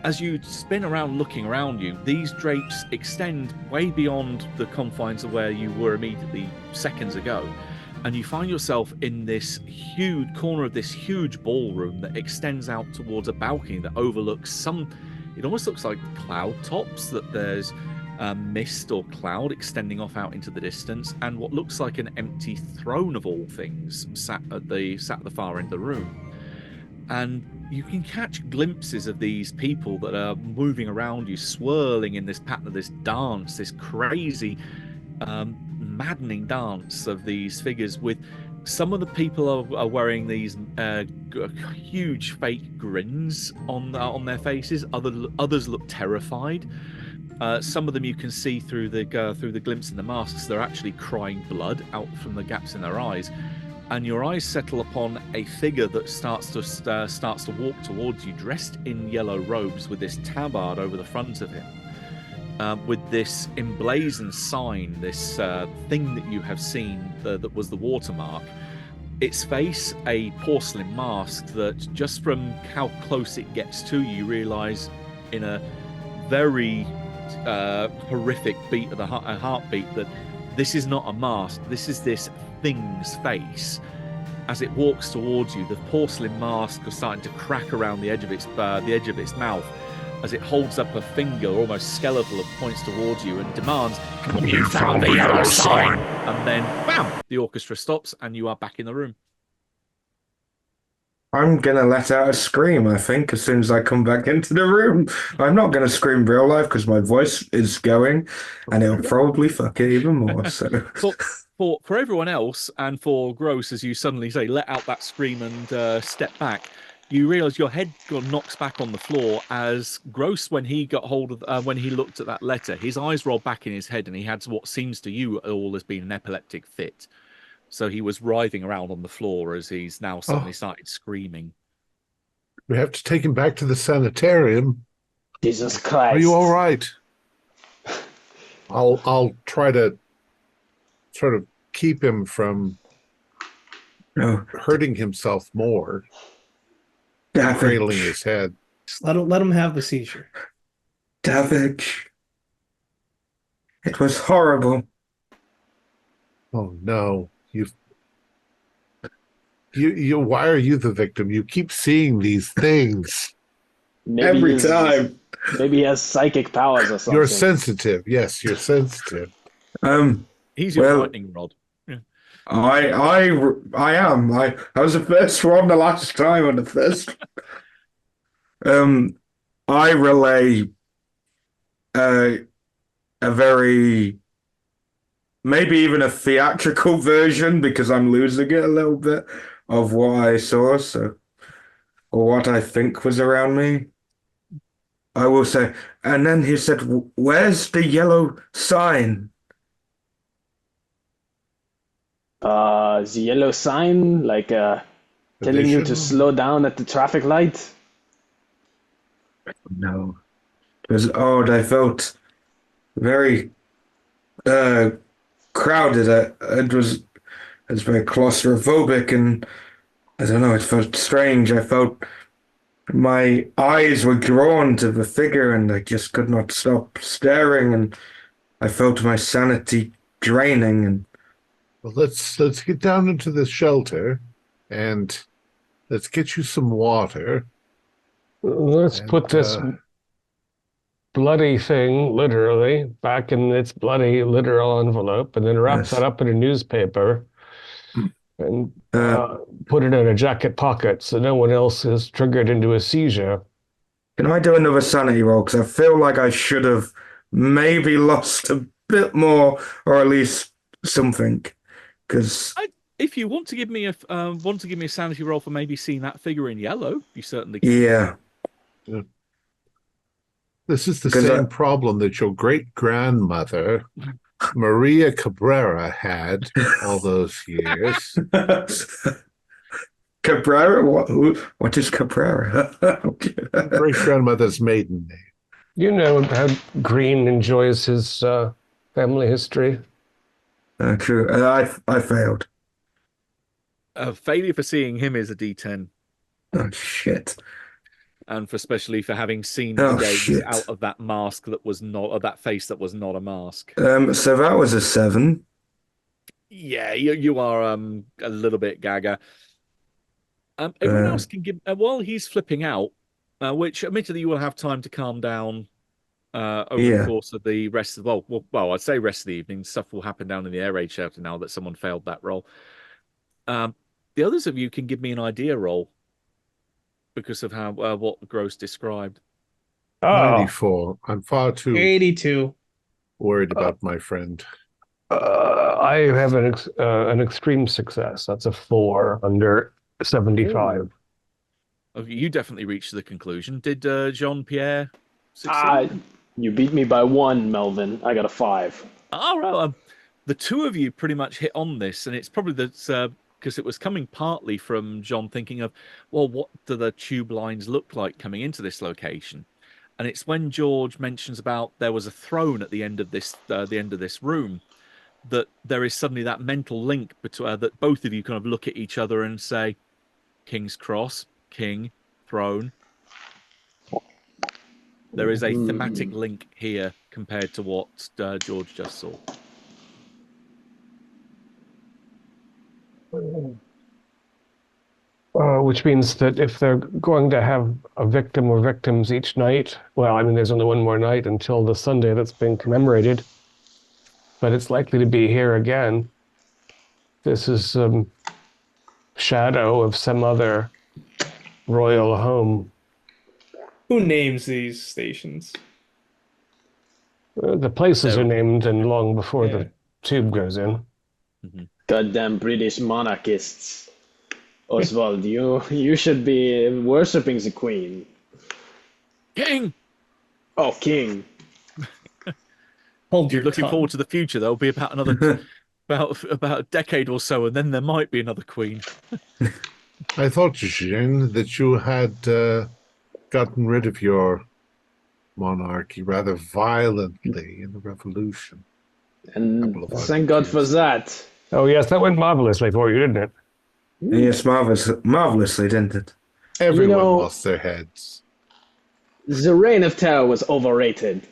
As you spin around looking around you, these drapes extend way beyond the confines of where you were immediately seconds ago. And you find yourself in this huge corner of this huge ballroom that extends out towards a balcony that overlooks it almost looks like cloud tops, that there's mist or cloud extending off out into the distance, and what looks like an empty throne of all things sat at the far end of the room. And you can catch glimpses of these people that are moving around you, swirling in this pattern of this dance, this crazy maddening dance of these figures. With some of the people are wearing these huge fake grins on their faces. Others look terrified. Some of them you can see through the glimpse in the masks. They're actually crying blood out from the gaps in their eyes, and your eyes settle upon a figure that starts to walk towards you, dressed in yellow robes, with this tabard over the front of him, with this emblazoned sign, this thing that you have seen that was the watermark. Its face, a porcelain mask that, just from how close it gets to you, you realise in a very horrific beat of the heartbeat that this is not a mask. This is this thing's face. As it walks towards you, the porcelain mask is starting to crack around the edge of its mouth, as it holds up a finger, almost skeletal, and points towards you and demands, "You found the yellow sign!" And then, bam! The orchestra stops, and you are back in the room. I'm gonna let out a scream, I think, as soon as I come back into the room. I'm not gonna scream real life because my voice is going, and it'll probably fuck it even more. So, for everyone else, and for Gross, as you suddenly say, let out that scream and step back, you realise your head knocks back on the floor as Gross, when he got hold of, when he looked at that letter, his eyes rolled back in his head, and he had what seems to you all has been an epileptic fit. So he was writhing around on the floor as he's now suddenly started screaming. We have to take him back to the sanitarium. Jesus Christ. Are you all right? I'll try to sort of keep him from hurting himself more. Cradling his head. Just let him have the seizure. Davidge. It was horrible. Oh no. You why are you the victim? You keep seeing these things. Every time. Maybe he has psychic powers or something. You're sensitive. Yes, you're sensitive. He's your lightning rod. Yeah. I am. I was the first one the last time on the first. I relay a very, maybe even a theatrical version, because I'm losing it a little bit, of what I saw, or what I think was around me. I will say, and then he said, "Where's the yellow sign?" The yellow sign, like telling you to slow down at the traffic light? No. It was odd. I felt very crowded. It was very claustrophobic, and I don't know, it felt strange. I felt my eyes were drawn to the figure, and I just could not stop staring, and I felt my sanity draining. And well, let's get down into the shelter, and let's get you some water. Let's put this bloody thing, literally, back in its bloody literal envelope, and then wrap that up in a newspaper and put it in a jacket pocket so no one else is triggered into a seizure. Can I do another sanity roll? Because I feel like I should have maybe lost a bit more, or at least something. Because if you want to give me a sanity roll for maybe seeing that figure in yellow, you certainly can. Yeah. This is the same problem that your great-grandmother, Maria Cabrera, had all those years. Cabrera? What is Cabrera? Great-grandmother's maiden name. You know how Green enjoys his family history. True. I failed. A failure for seeing him is a D10. Oh, shit. And especially for having seen the gaze out of that mask that was not, or that face that was not a mask. So that was a 7. Yeah, you are a little bit gaga. Everyone else can give, while he's flipping out, which admittedly you will have time to calm down over the course of the rest of well, I'd say rest of the evening. Stuff will happen down in the air raid shelter now that someone failed that roll. The others of you can give me an idea roll, because of how what Gross described. 94. I'm far too 82. worried about my friend. I have an extreme success. That's a 4 under 75. You definitely reached the conclusion. Did Jean-Pierre succeed? You beat me by 1, Melvin. I got a 5. All right, the two of you pretty much hit on this, and it's probably that because it was coming partly from John thinking of, well, what do the tube lines look like coming into this location? And it's when George mentions about there was a throne at the end of this room, that there is suddenly that mental link between that both of you kind of look at each other and say, King's Cross, King, Throne. There is a thematic link here compared to what George just saw. Which means that if they're going to have a victim or victims each night, well, I mean, there's only one more night until the Sunday that's being commemorated, but it's likely to be here again. This is shadow of some other royal home. Who names these stations? The places are named and long before the tube goes in. Mm-hmm. Goddamn British monarchists. Oswald, you should be worshipping the Queen. King! Oh, King. Hold You're your looking tongue. forward to the future. There'll be about another about a decade or so, and then there might be another queen. I thought, Jean, that you had gotten rid of your monarchy rather violently in the revolution. And thank God for that. Oh, yes, that went marvelously for you, didn't it? Yes, marvelously, didn't it? Everyone lost their heads. The Reign of Terror was overrated.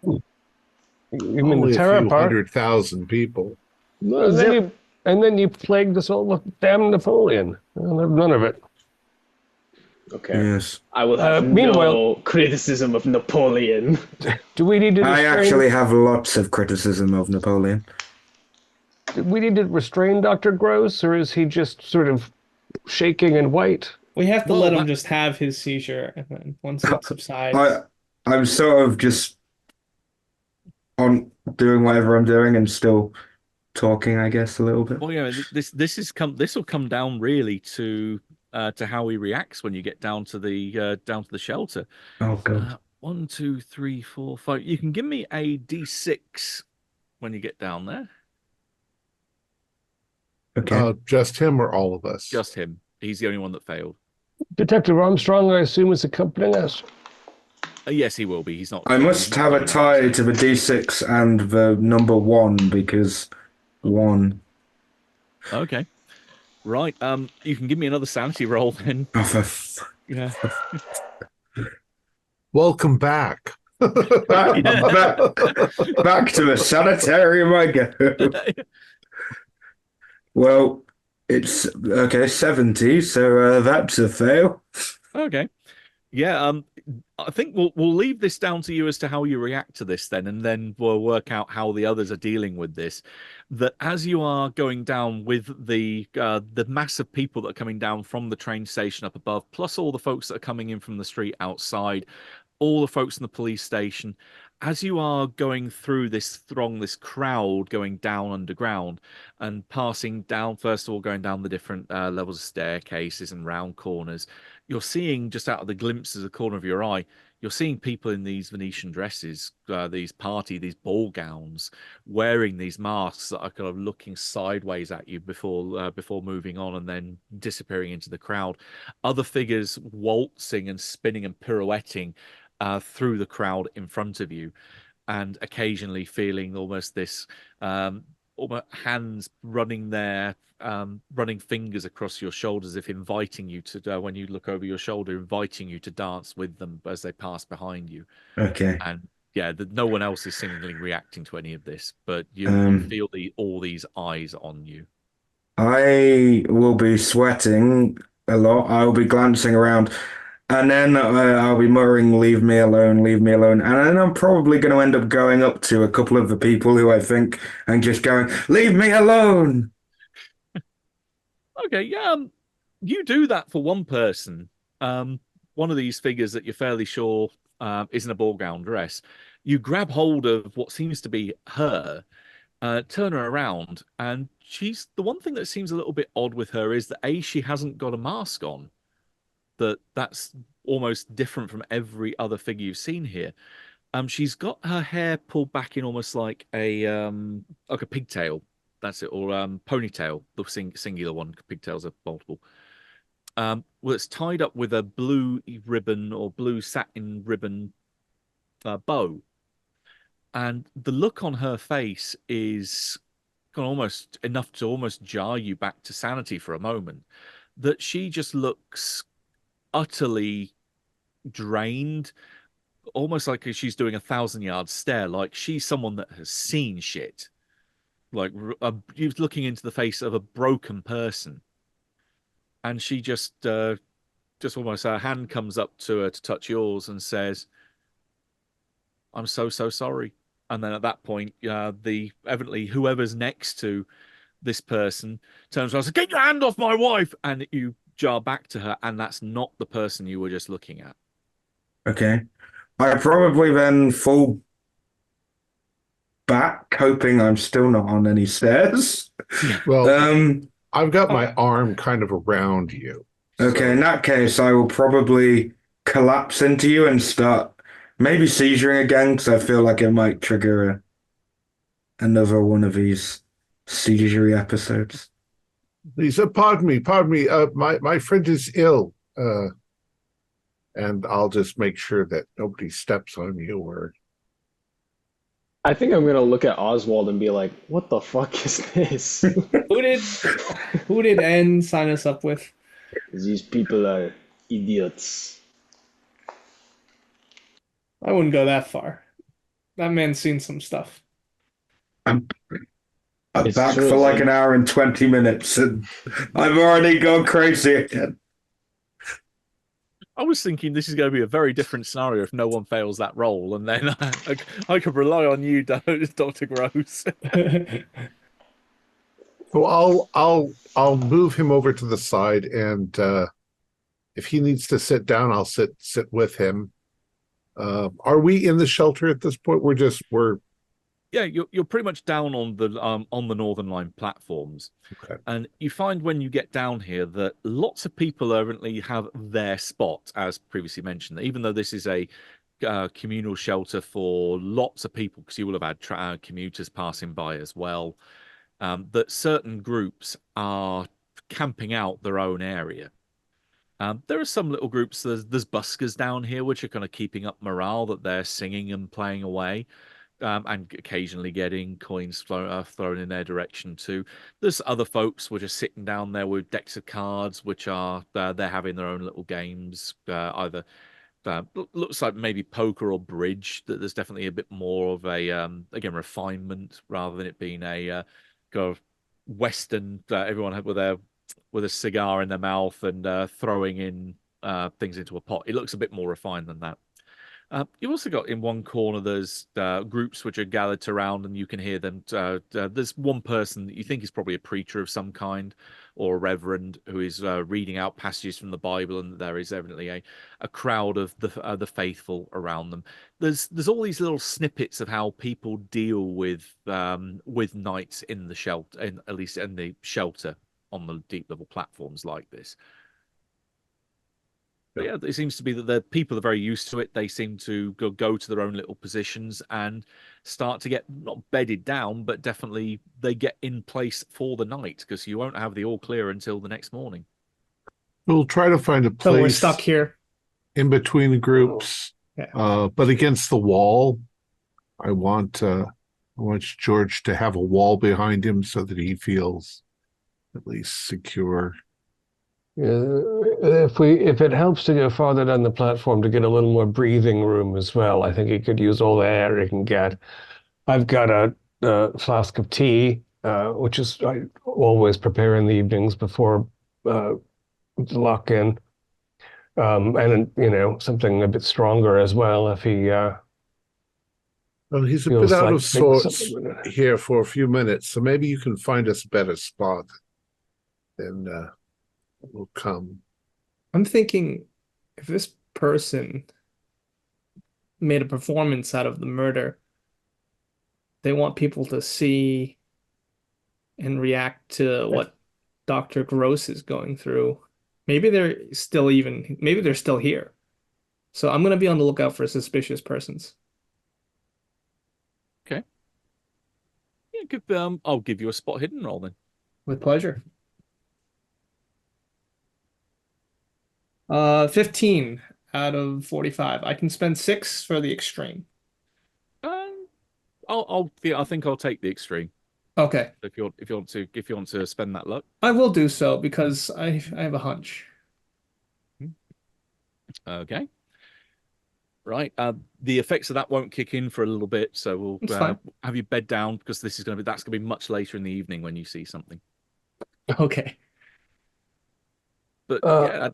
You mean Only the a terror few part? 100,000 people. And then you plagued us all with damn Napoleon. Well, none of it. Okay. Yes. I will have no criticism of Napoleon. Do we need to I actually have lots of criticism of Napoleon. Do we need to restrain Dr. Gross, or is he just sort of shaking and white? We have to let him just have his seizure, and then once it subsides. I'm sort of just on doing whatever I'm doing and still talking, I guess, a little bit. Well, yeah, this will come down really to how he reacts when you get down to the shelter. Oh God. 1, 2, 3, 4, 5. You can give me a D6 when you get down there. Okay. Just him or all of us? Just him. He's the only one that failed. Detective Armstrong, I assume, is accompanying us. Yes, he will be. He's not. I must have a tie to the D6 and the number 1 because 1. Okay. Right. You can give me another sanity roll then. Oh, Yeah. Welcome back. back to the sanitarium I go. Well, it's okay, 70, so that's a fail. Okay. Yeah, I think we'll leave this down to you as to how you react to this then, and then we'll work out how the others are dealing with this. That as you are going down with the mass of people that are coming down from the train station up above, plus all the folks that are coming in from the street outside, all the folks in the police station, as you are going through this throng, this crowd going down underground and passing down, first of all, going down the different levels of staircases and round corners, you're seeing just out of the glimpses of the corner of your eye, you're seeing people in these Venetian dresses, these ball gowns, wearing these masks that are kind of looking sideways at you before moving on and then disappearing into the crowd. Other figures waltzing and spinning and pirouetting through the crowd in front of you, and occasionally feeling almost this almost hands running fingers across your shoulders, if inviting you to when you look over your shoulder, inviting you to dance with them as they pass behind you. Okay. And yeah, no one else is seemingly reacting to any of this, but you feel all these eyes on you. I will be sweating a lot. I'll be glancing around. And then I'll be muttering, leave me alone, leave me alone. And then I'm probably going to end up going up to a couple of the people who I think and just going, leave me alone. Okay, yeah, you do that for one person. One of these figures that you're fairly sure isn't a ball gown dress. You grab hold of what seems to be her, turn her around, and she's the one thing that seems a little bit odd with her is that she hasn't got a mask on. That's almost different from every other figure you've seen here. She's got her hair pulled back in almost like a pigtail. That's it, or ponytail. The singular one. Pigtails are multiple. Well, it's tied up with a blue ribbon or blue satin ribbon bow, and the look on her face is almost enough to almost jar you back to sanity for a moment. That she just looks utterly drained, almost like she's doing a 1,000-yard stare, like she's someone that has seen shit. Like you're looking into the face of a broken person, and she just almost her hand comes up to her to touch yours and says, "I'm so sorry." And then at that point, the evidently whoever's next to this person turns around and says, "Get your hand off my wife!" And you jar back to her, and that's not the person you were just looking at. Okay. I probably then fall back, hoping I'm still not on any stairs. Well, I've got my arm kind of around you. Okay, in that case, I will probably collapse into you and start maybe seizuring again, because I feel like it might trigger another one of these seizure episodes. He said, pardon me. My friend is ill. And I'll just make sure that nobody steps on you or... I think I'm gonna look at Oswald and be like, "What the fuck is this?" Who did N sign us up with? These people are idiots. I wouldn't go that far. That man's seen some stuff. I'm It's back true, for like man. an hour and 20 minutes, and I've already gone crazy again. I was thinking this is going to be a very different scenario if no one fails that roll, and then I could rely on you, Dr. Gross. So I'll move him over to the side, and if he needs to sit down, I'll sit with him. Are we in the shelter at this point? We're Yeah, you're pretty much down on the Northern Line platforms. okay. And you find when you get down here that lots of people currently have their spot, as previously mentioned. Even though this is a communal shelter for lots of people, because you will have had commuters passing by as well, that certain groups are camping out their own area. There are some little groups. There's buskers down here, which are kind of keeping up morale, that they're singing and playing away. And occasionally getting coins thrown in their direction too. There's other folks which are sitting down there with decks of cards, which are they're having their own little games. Either looks like maybe poker or bridge. That there's definitely a bit more of a again refinement rather than it being a kind of Western. Everyone with a cigar in their mouth and throwing in things into a pot. It looks a bit more refined than that. You've also got in one corner, there's groups which are gathered around, and you can hear them. There's one person that you think is probably a preacher of some kind or a reverend who is reading out passages from the Bible, and there is evidently a crowd of the faithful around them. There's all these little snippets of how people deal with nights in the shelter, at least in the shelter on the deep level platforms like this. But yeah, it seems to be that the people are very used to it. They seem to go to their own little positions and start to get not bedded down, but definitely they get in place for the night, because you won't have the all clear until the next morning. We'll try to find a So we're place stuck here. in between the groups, but against the wall. I want George to have a wall behind him so that he feels at least secure. If it helps to go farther down the platform to get a little more breathing room as well, I think he could use all the air he can get. I've got a flask of tea, which is I always prepare in the evenings before lock in, and something a bit stronger as well if he. Well, he's a feels bit out like of sorts something. here for a few minutes, so maybe you can find us a better spot. Then we'll come. I'm thinking if this person made a performance out of the murder, they want people to see and react to what Dr. Gross is going through. Maybe they're still here. So I'm going to be on the lookout for suspicious persons. I'll give you a spot hidden roll then. With pleasure. 15 out of 45. I can spend 6 for the extreme. I think I'll take the extreme. Okay. If you want to spend that luck. I will do so because I have a hunch. Okay. Right. The effects of that won't kick in for a little bit, so we'll have you bed down because that's gonna be much later in the evening when you see something. Okay. But yeah,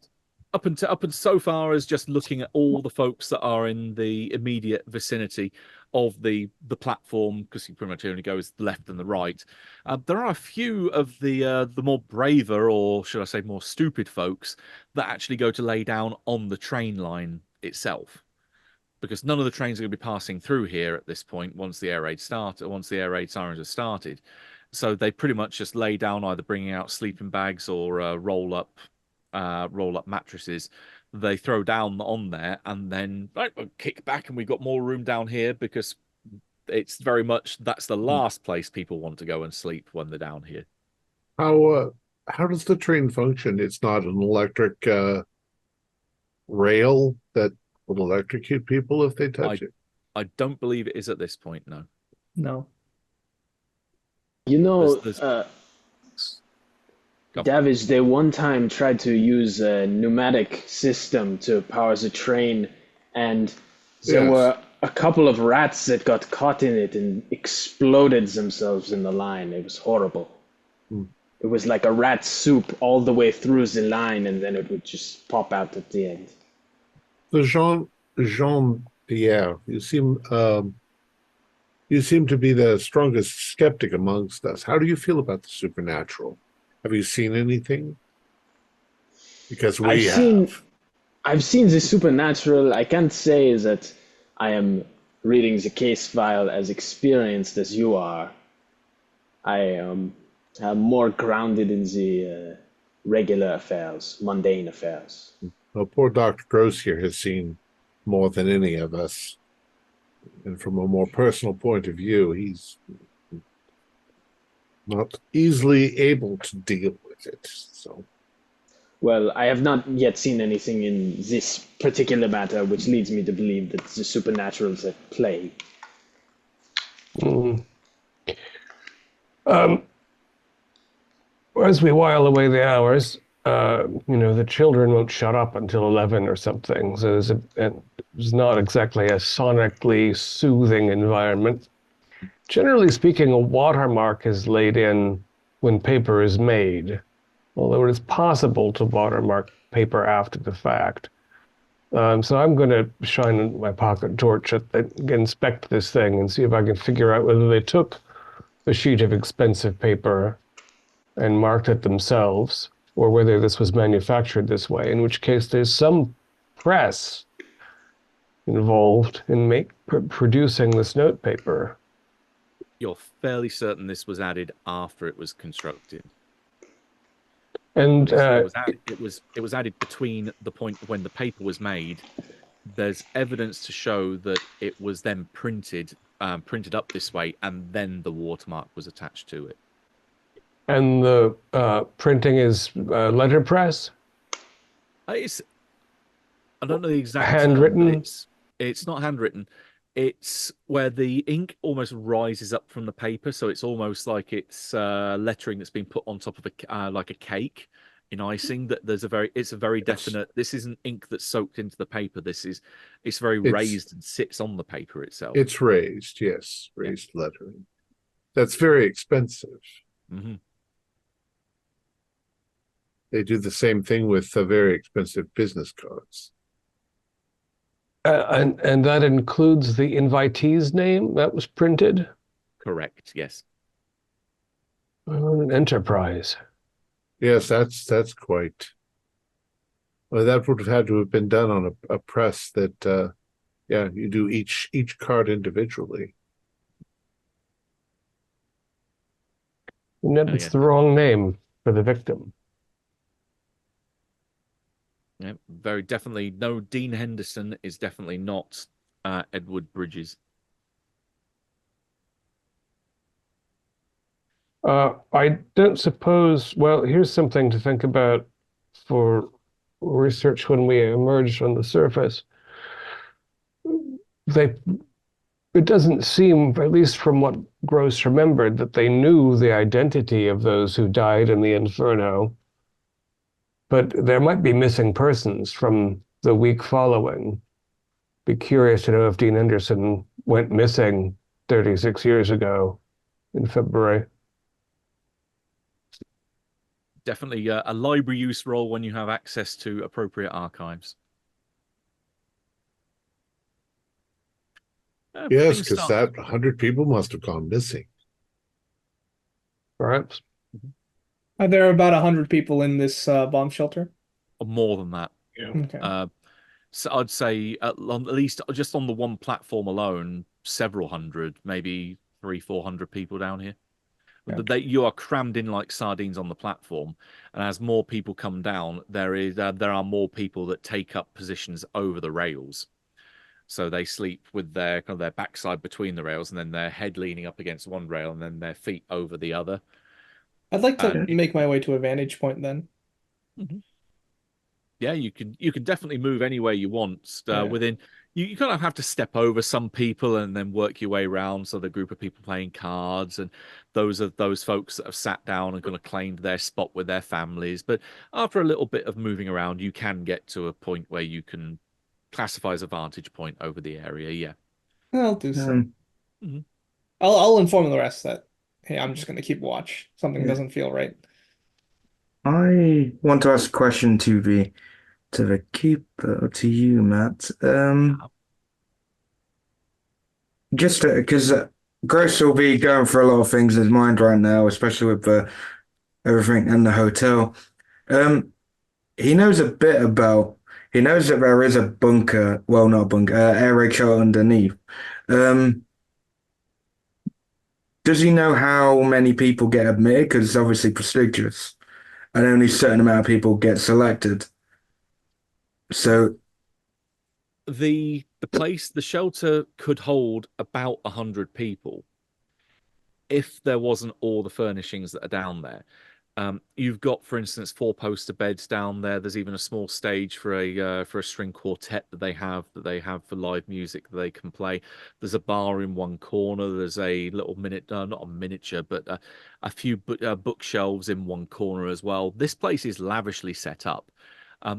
up until so far as just looking at all the folks that are in the immediate vicinity of the platform, because you pretty much only goes left and the right. There are a few of the more braver, or should I say more stupid folks, that actually go to lay down on the train line itself. Because none of the trains are going to be passing through here at this point once the air raid sirens have started. So they pretty much just lay down, either bringing out sleeping bags or roll up mattresses. They throw down on there and then we'll kick back, and we've got more room down here because it's very much that's the last place people want to go and sleep when they're down here. How does the train function? It's not an electric rail that will electrocute people if they touch it. I don't believe it is at this point. No. No. You know, There's- Davish, they one time tried to use a pneumatic system to power the train, and there Yes. were a couple of rats that got caught in it and exploded themselves in the line. It was horrible. It was like a rat soup all the way through the line, and then it would just pop out at the end. So Jean-Pierre, you seem to be the strongest skeptic amongst us. How do you feel about the supernatural? Have you seen anything? Because I've seen the supernatural. I can't say that I am reading the case file as experienced as you are. I am more grounded in the regular affairs, mundane affairs. Well, poor Dr. Gross here has seen more than any of us. And from a more personal point of view, he's not easily able to deal with it. So, well, I have not yet seen anything in this particular matter, which leads me to believe that the supernatural is at play. As we while away the hours, the children won't shut up until 11 or something. So it's not exactly a sonically soothing environment. Generally speaking, a watermark is laid in when paper is made, although it is possible to watermark paper after the fact. So I'm going to shine my pocket torch inspect this thing and see if I can figure out whether they took a sheet of expensive paper and marked it themselves, or whether this was manufactured this way, in which case there's some press involved in producing this note paper. You're fairly certain this was added after it was constructed. And it was added between the point when the paper was made. There's evidence to show that it was then printed up this way, and then the watermark was attached to it. And the printing is letterpress? I don't know the exact handwritten? term, it's not handwritten. It's where the ink almost rises up from the paper, so it's almost like it's lettering that's been put on top of like a cake in icing. That it's a very definite. This isn't ink that's soaked into the paper. It's very raised and sits on the paper itself. It's raised, yes, raised lettering. That's very expensive. Mm-hmm. They do the same thing with very expensive business cards. And that includes the invitee's name that was printed? Correct, yes. An enterprise. Yes, that's quite... Well, that would have had to have been done on a press that, you do each card individually. And yet it's the wrong name for the victim. Yeah, very definitely. No, Dean Henderson is definitely not Edward Bridges. I don't suppose, well, here's something to think about for research when we emerge on the surface. They, it doesn't seem, at least from what Gross remembered, that they knew the identity of those who died in the Inferno, but there might be missing persons from the week following. Be curious to know if Dean Anderson went missing 36 years ago in February. Definitely a library use role when you have access to appropriate archives. Yes, Things because start that 100 people must have gone missing. Perhaps. There are about 100 people in this bomb shelter. or more than that. Okay. So I'd say at least just on the one platform alone, several hundred, maybe 300-400 people down here. Okay. You are crammed in like sardines on the platform, and as more people come down, there are more people that take up positions over the rails. So they sleep with their kind of their backside between the rails, and then their head leaning up against one rail, and then their feet over the other. I'd like to And make my way to a vantage point then. yeah, you can definitely move anywhere you want Yeah. within. You kind of have to step over some people and then work your way around. So the group of people playing cards, and those are those folks that have sat down and kind of claimed their spot with their families. But after a little bit of moving around, you can get to a point where you can classify as a vantage point over the area. Yeah. I'll do so. Mhm. I'll inform the rest that, hey, I'm just gonna keep watch. Something Yeah. doesn't feel right. I want to ask a question to the keeper, to you, Matt. Just because Gross will be going for a lot of things in his mind right now, especially with everything in the hotel. He knows a bit about. He knows that there is a bunker. Well, not a bunker, air raid shelter underneath. Um, does he know how many people get admitted? Because it's obviously prestigious, and only a certain amount of people get selected. So, The shelter could hold about 100 people if there wasn't all the furnishings that are down there. You've got, for instance, 4-poster beds down there. There's even a small stage for a string quartet that they have for live music that they can play. There's a bar in one corner. There's a little not a miniature, but a few bookshelves in one corner as well. This place is lavishly set up.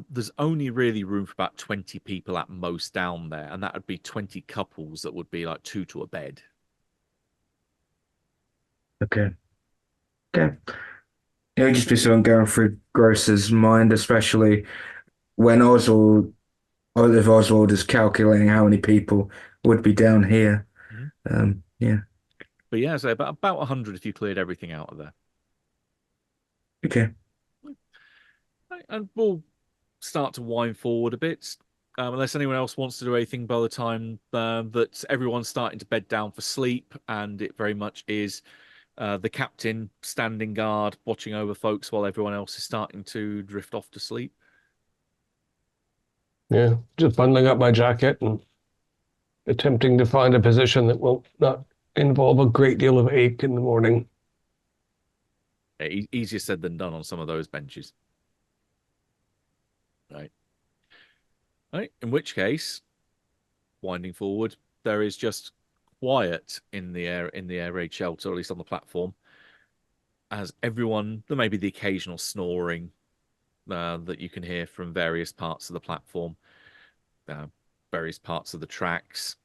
There's only really room for about 20 people at most down there, and that would be 20 couples that would be like 2 to a bed. okay. Okay. It would just be something going through Gross's mind, especially when if Oswald is calculating how many people would be down here. Yeah. But yeah, so about 100 if you cleared everything out of there. Okay. Right, and we'll start to wind forward a bit. Unless anyone else wants to do anything by the time that everyone's starting to bed down for sleep, and it very much is the captain standing guard, watching over folks while everyone else is starting to drift off to sleep. Yeah, just bundling up my jacket and attempting to find a position that will not involve a great deal of ache in the morning. Yeah, easier said than done on some of those benches. Right. Right. In which case, winding forward, there is just quiet in the air raid shelter, or at least on the platform, as everyone, there may be the occasional snoring that you can hear from various parts of the platform, various parts of the tracks,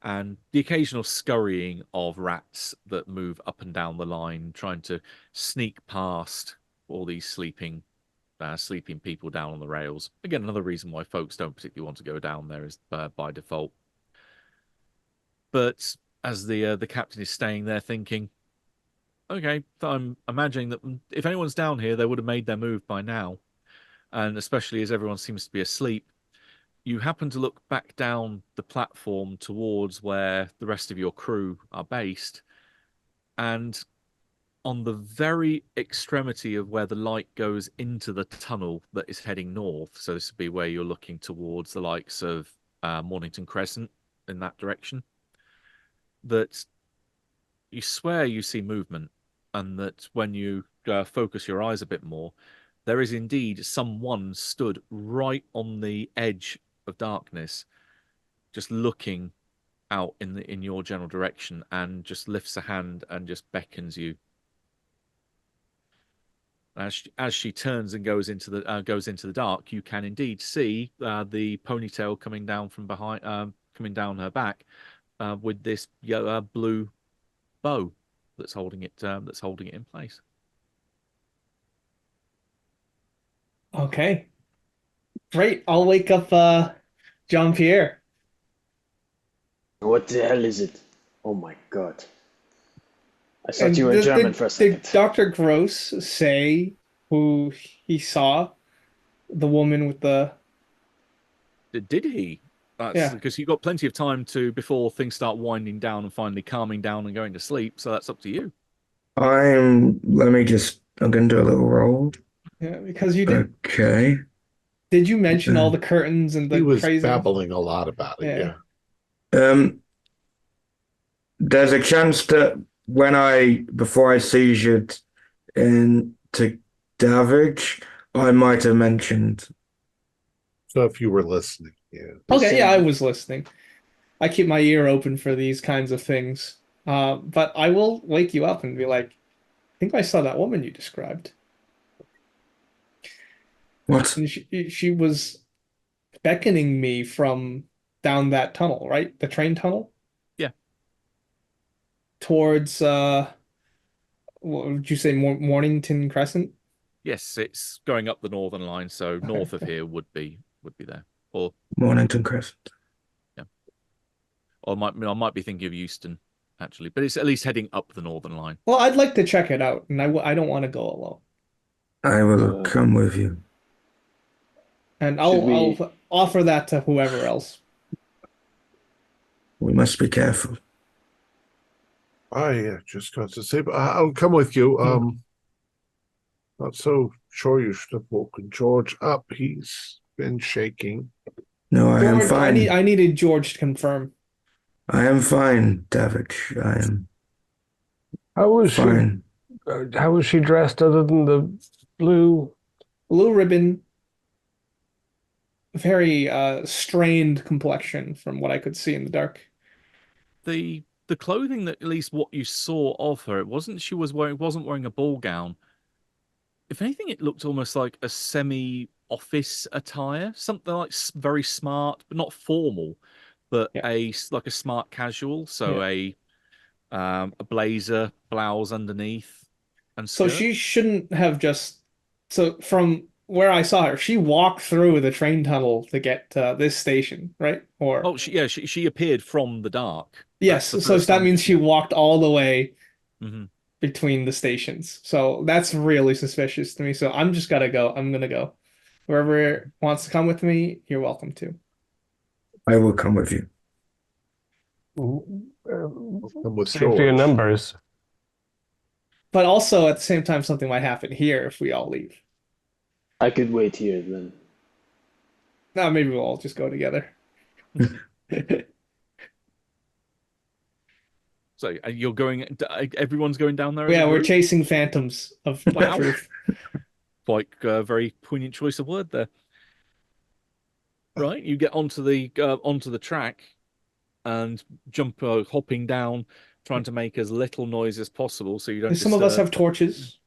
and the occasional scurrying of rats that move up and down the line, trying to sneak past all these sleeping people down on the rails. Again, another reason why folks don't particularly want to go down there is by default. But as the captain is staying there thinking, okay, I'm imagining that if anyone's down here, they would have made their move by now. And especially as everyone seems to be asleep, you happen to look back down the platform towards where the rest of your crew are based. And on the very extremity of where the light goes into the tunnel that is heading north, so this would be where you're looking towards the likes of Mornington Crescent in that direction, that you swear you see movement and that when you focus your eyes a bit more, there is indeed someone stood right on the edge of darkness, just looking out in your general direction, and just lifts a hand and just beckons you. As she turns and goes into the dark, you can indeed see the ponytail coming down from behind, coming down her back, with this blue bow that's holding it in place. Okay. Great. I'll wake up Jean Pierre. What the hell is it? Oh my god. I thought And you were German for a second. Did Dr. Gross say who he saw? The woman with the... Did he? That's Yeah. because you've got plenty of time before things start winding down and finally calming down and going to sleep. So that's up to you. I'm gonna do a little roll. Yeah, because you did. Okay. Did you mention all the curtains and the He was crazy? babbling a lot about it, Yeah. There's a chance that before I seizured into Davidge, I might have mentioned. So if you were listening, Okay, yeah, I was listening. I keep my ear open for these kinds of things. But I will wake you up and be like, I think I saw that woman you described. What? And she was beckoning me from down that tunnel, right? The train tunnel? Yeah. Towards, what would you say, Mornington Crescent? Yes, it's going up the northern line, so north of here would be there. Or Mornington Crescent. Yeah. Or I might be thinking of Euston, actually, but it's at least heading up the northern line. Well, I'd like to check it out, and I don't want to go alone. I will come with you. And I'll offer that to whoever else. We must be careful. I just got to say, but I'll come with you. Not so sure you should have woken George up. He's been shaking. No, I am fine. I needed George to confirm. I am fine, David. I am How was fine. How was she dressed other than the blue ribbon? Very strained complexion from what I could see in the dark. The clothing that, at least what you saw of her, wasn't wearing a ball gown. If anything, it looked almost like a semi-office attire, something like very smart, but not formal, but like a smart casual. So a blazer, blouse underneath, and skirt. So she shouldn't have just. So from where I saw her, she walked through the train tunnel to get to this station, right? Or she appeared from the dark. Yes, so that means she walked all the way between the stations. So that's really suspicious to me. So I'm just gotta go. I'm gonna go. Whoever wants to come with me, you're welcome to. I will come with you. Come with safety George. in numbers. But also at the same time, something might happen here if we all leave. I could wait here then. No, maybe we'll all just go together. So you're going. Everyone's going down there. Yeah, we're chasing phantoms of truth. Like a very poignant choice of word there. Right, you get onto the track and hopping down, trying to make as little noise as possible so you don't. Some of us have torches.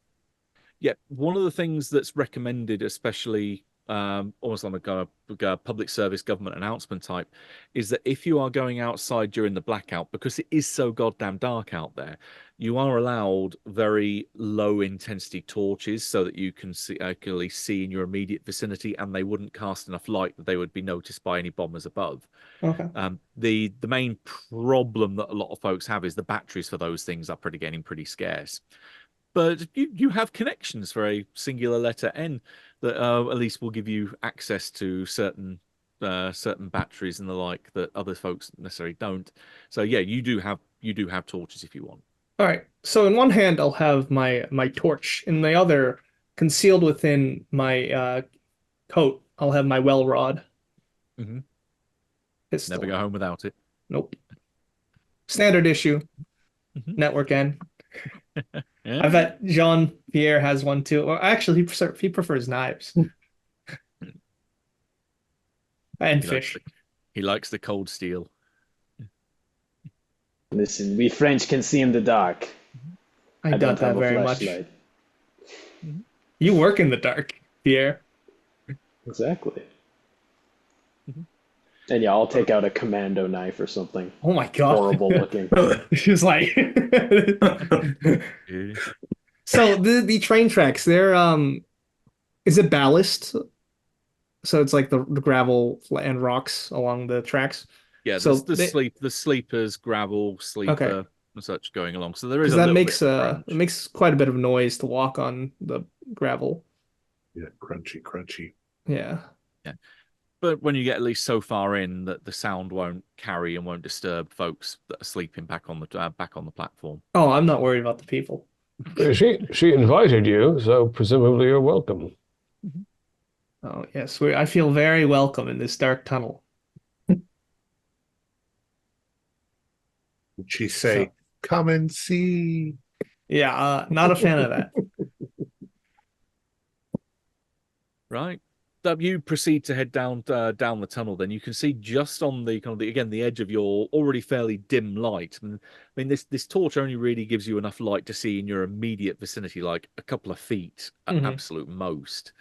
Yeah, one of the things that's recommended, especially almost on a public service government announcement type, is that if you are going outside during the blackout, because it is so goddamn dark out there, you are allowed very low intensity torches so that you can actually see in your immediate vicinity, and they wouldn't cast enough light that they would be noticed by any bombers above. Okay. The main problem that a lot of folks have is the batteries for those things are getting pretty scarce. But you have connections for a singular letter N that at least will give you access to certain batteries and the like that other folks necessarily don't. So yeah, you do have torches if you want. All right. So in one hand, I'll have my torch. In the other, concealed within my coat, I'll have my well rod. Pistol. Never go home without it. Nope. Standard issue. Network N. Yeah. I bet Jean-Pierre has one too. Well, actually, he prefers knives and fish. He likes the cold steel. Listen, we French can see in the dark. I I doubt don't have that a very much. flashlight. You work in the dark, Pierre. Exactly. And yeah, I'll take out a commando knife or something Oh my God. horrible looking. She's like So the train tracks, they're is it ballast? So it's like the gravel and rocks along the tracks. Yeah, So the sleepers, gravel, okay, sleeper, and such going along. So there is because a that little makes bit of it crunch. makes quite a bit of noise to walk on the gravel. Yeah, crunchy. Yeah. Yeah. But when you get at least so far in that the sound won't carry and won't disturb folks that are sleeping back on the platform. Oh, I'm not worried about the people. She invited you, so presumably you're welcome. Oh yes, I feel very welcome in this dark tunnel. Would she say, So, come and see? yeah, not a fan of that. Right. You proceed to head down the tunnel. Then you can see just on the kind of the edge of your already fairly dim light. I mean, this torch only really gives you enough light to see in your immediate vicinity, like a couple of feet at absolute most.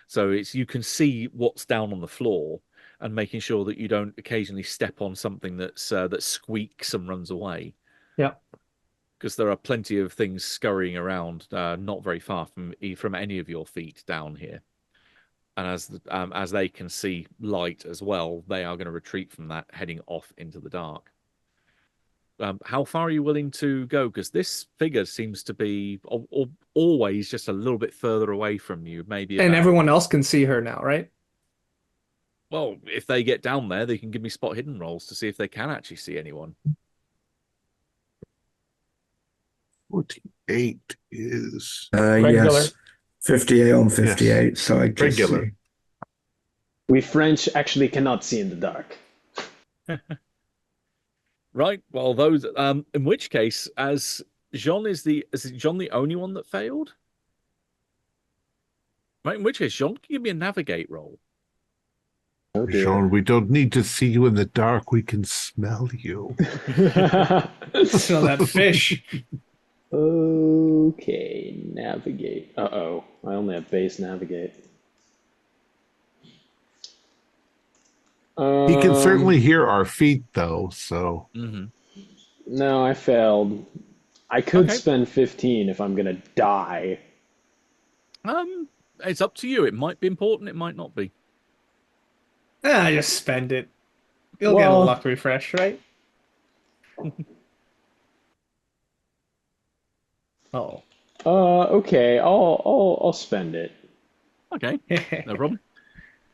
So you can see what's down on the floor and making sure that you don't occasionally step on something that squeaks and runs away. Yeah. Because there are plenty of things scurrying around, not very far from any of your feet down here. And as they can see light as well, they are going to retreat from that, heading off into the dark. How far are you willing to go? Because this figure seems to be always just a little bit further away from you. Maybe And about, everyone else can see her now, right? well, if they get down there, they can give me spot hidden rolls to see if they can actually see anyone. 48 is Regular. Yes. 58 on 58, so I guess regular. you- We French actually cannot see in the dark. Right. Well, those. In which case, as Jean is Jean the only one that failed? Right. In which case, Jean can give me a navigate roll. Oh dear. Jean, we don't need to see you in the dark. We can smell you. Smell that fish. Okay, navigate. Uh-oh, I only have base navigate. He can certainly hear our feet, though, so... No, I failed. I could Okay. spend 15 if I'm gonna die. It's up to you. It might be important. It might not be. Just spend it. You'll get a Well- luck refresh, right? Oh. Okay, I'll spend it. Okay. No problem.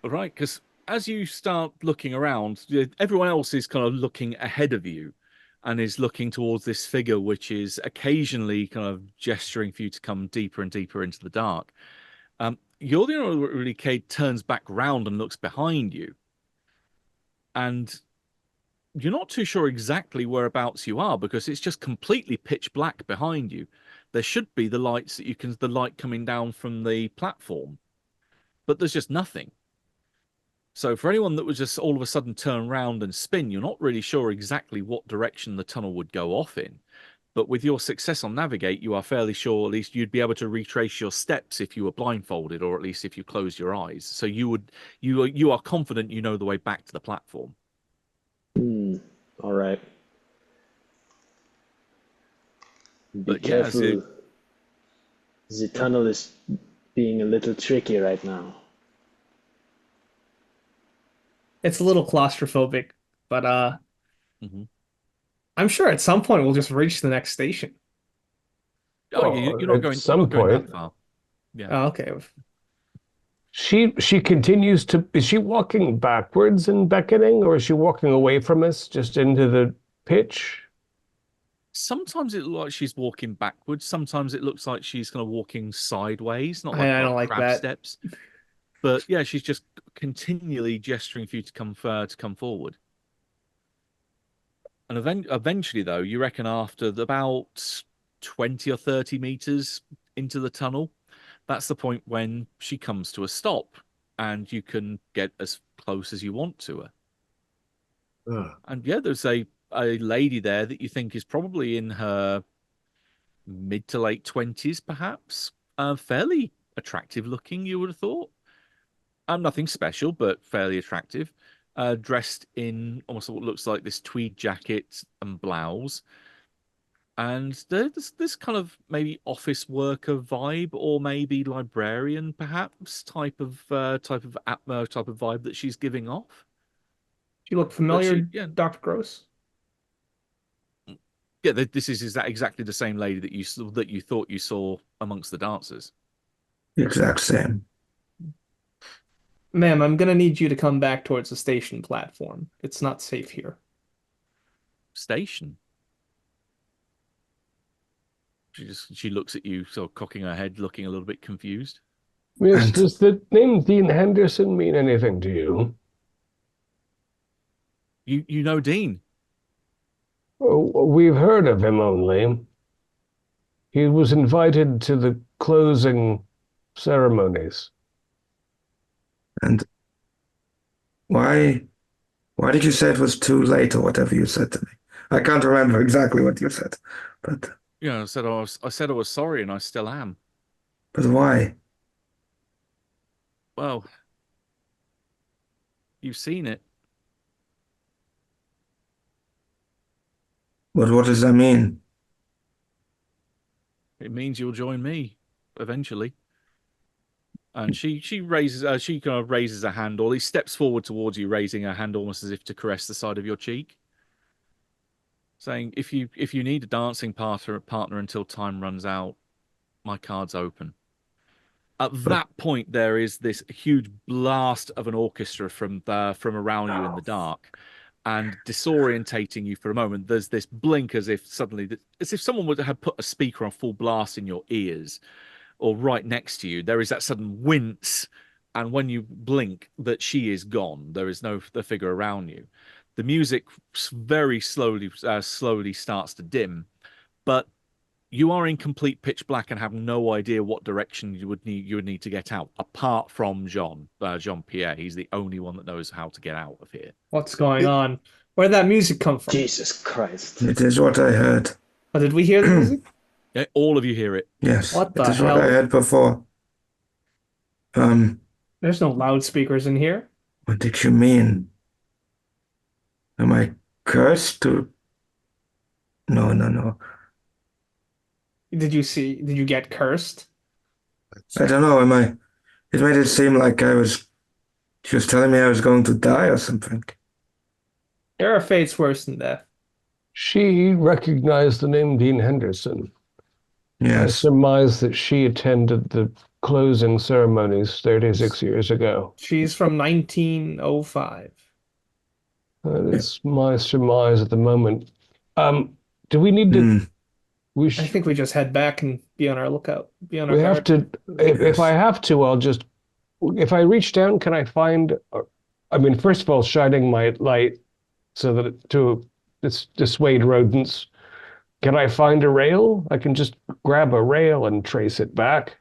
All right, because as you start looking around, everyone else is kind of looking ahead of you and is looking towards this figure, which is occasionally kind of gesturing for you to come deeper and deeper into the dark. You're the only one who really turns back round and looks behind you. And you're not too sure exactly whereabouts you are because it's just completely pitch black behind you. There should be the lights that the light coming down from the platform, but there's just nothing. So for anyone that would just all of a sudden turn around and spin, you're not really sure exactly what direction the tunnel would go off in. But with your success on Navigate, you are fairly sure at least you'd be able to retrace your steps if you were blindfolded, or at least if you closed your eyes. So you are confident you know the way back to the platform. All right. Be But yeah, careful. The tunnel is being a little tricky right now. It's a little claustrophobic, but I'm sure at some point we'll just reach the next station. Oh, Well, you're not at going. some You're not going that point. far. Yeah. Oh, okay. She continues to. Is she walking backwards and beckoning, or is she walking away from us just into the pitch? Sometimes it looks like she's walking backwards. Sometimes it looks like she's kind of walking sideways, not like I don't like crab that. steps. But yeah, she's just continually gesturing for you to come forward. And eventually, though, you reckon after about 20 or 30 meters into the tunnel. That's the point when she comes to a stop, and you can get as close as you want to her. And yeah, there's a lady there that you think is probably in her mid to late 20s, perhaps. Fairly attractive looking, you would have thought. Nothing special, but fairly attractive. Dressed in almost what looks like this tweed jacket and blouse. And there's this kind of maybe office worker vibe, or maybe librarian, perhaps type of vibe that she's giving off. Do you look familiar, yeah. Dr. Gross? Yeah, this is exactly the same lady that you thought you saw amongst the dancers. Exact same. Ma'am, I'm gonna need you to come back towards the station platform. It's not safe here. Station? She looks at you, sort of cocking her head, looking a little bit confused. Miss, does the name Dean Henderson mean anything to you? You know Dean? Oh, we've heard of him only. He was invited to the closing ceremonies. And why did you say it was too late, or whatever you said to me? I can't remember exactly what you said, but Yeah, I said I was sorry, and I still am. but why? Well, you've seen it. But what does that mean? It means you'll join me eventually. And she kind of raises a hand, or he steps forward towards you, raising her hand almost as if to caress the side of your cheek, saying, "If you need a dancing partner until time runs out, my card's open." At that point, there is this huge blast of an orchestra from around you in the dark, and disorientating you for a moment. There's this blink as if someone would have put a speaker on full blast in your ears, or right next to you. There is that sudden wince, and when you blink, that she is gone. There is no the figure around you. The music very slowly starts to dim, but you are in complete pitch black and have no idea what direction you would need to get out, apart from Jean-Pierre. He's the only one that knows how to get out of here. What's going on? Where'd that music come from? Jesus Christ. It is what I heard. Oh, did we hear the music? Yeah, all of you hear it. Yes, What the it is hell? what I heard before. There's no loudspeakers in here. What did you mean? Am I cursed to? No. Did you get cursed? I don't know. It made it seem like she was telling me I was going to die or something. There are fates worse than death. She recognized the name Dean Henderson. I Yes. surmise that she attended the closing ceremonies 36 years ago. She's from 1905. That is my surmise at the moment. Do we need to? I think we just head back and be on our lookout. Be on our We have guard. to. If I have to, I'll just. If I reach down, can I find? I mean, first of all, shining my light so that to dissuade rodents. Can I find a rail? I can just grab a rail and trace it back.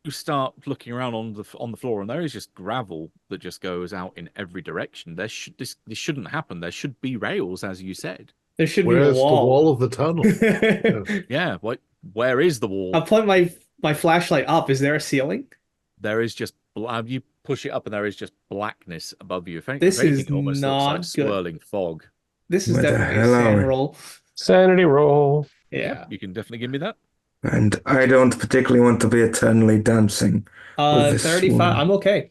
You start looking around on the floor, and there is just gravel that just goes out in every direction. This shouldn't happen. There should be rails, as you said. There should be a Where's the wall. wall of the tunnel? Yeah, where is the wall? I'll point my flashlight up. Is there a ceiling? There is just you push it up, and there is just blackness above you. This is It almost not looks like good. swirling fog. This is Where the definitely a hell are sand we? roll. Sanity roll. Yeah. You can definitely give me that. And I don't particularly want to be eternally dancing with this 35. woman. I'm okay.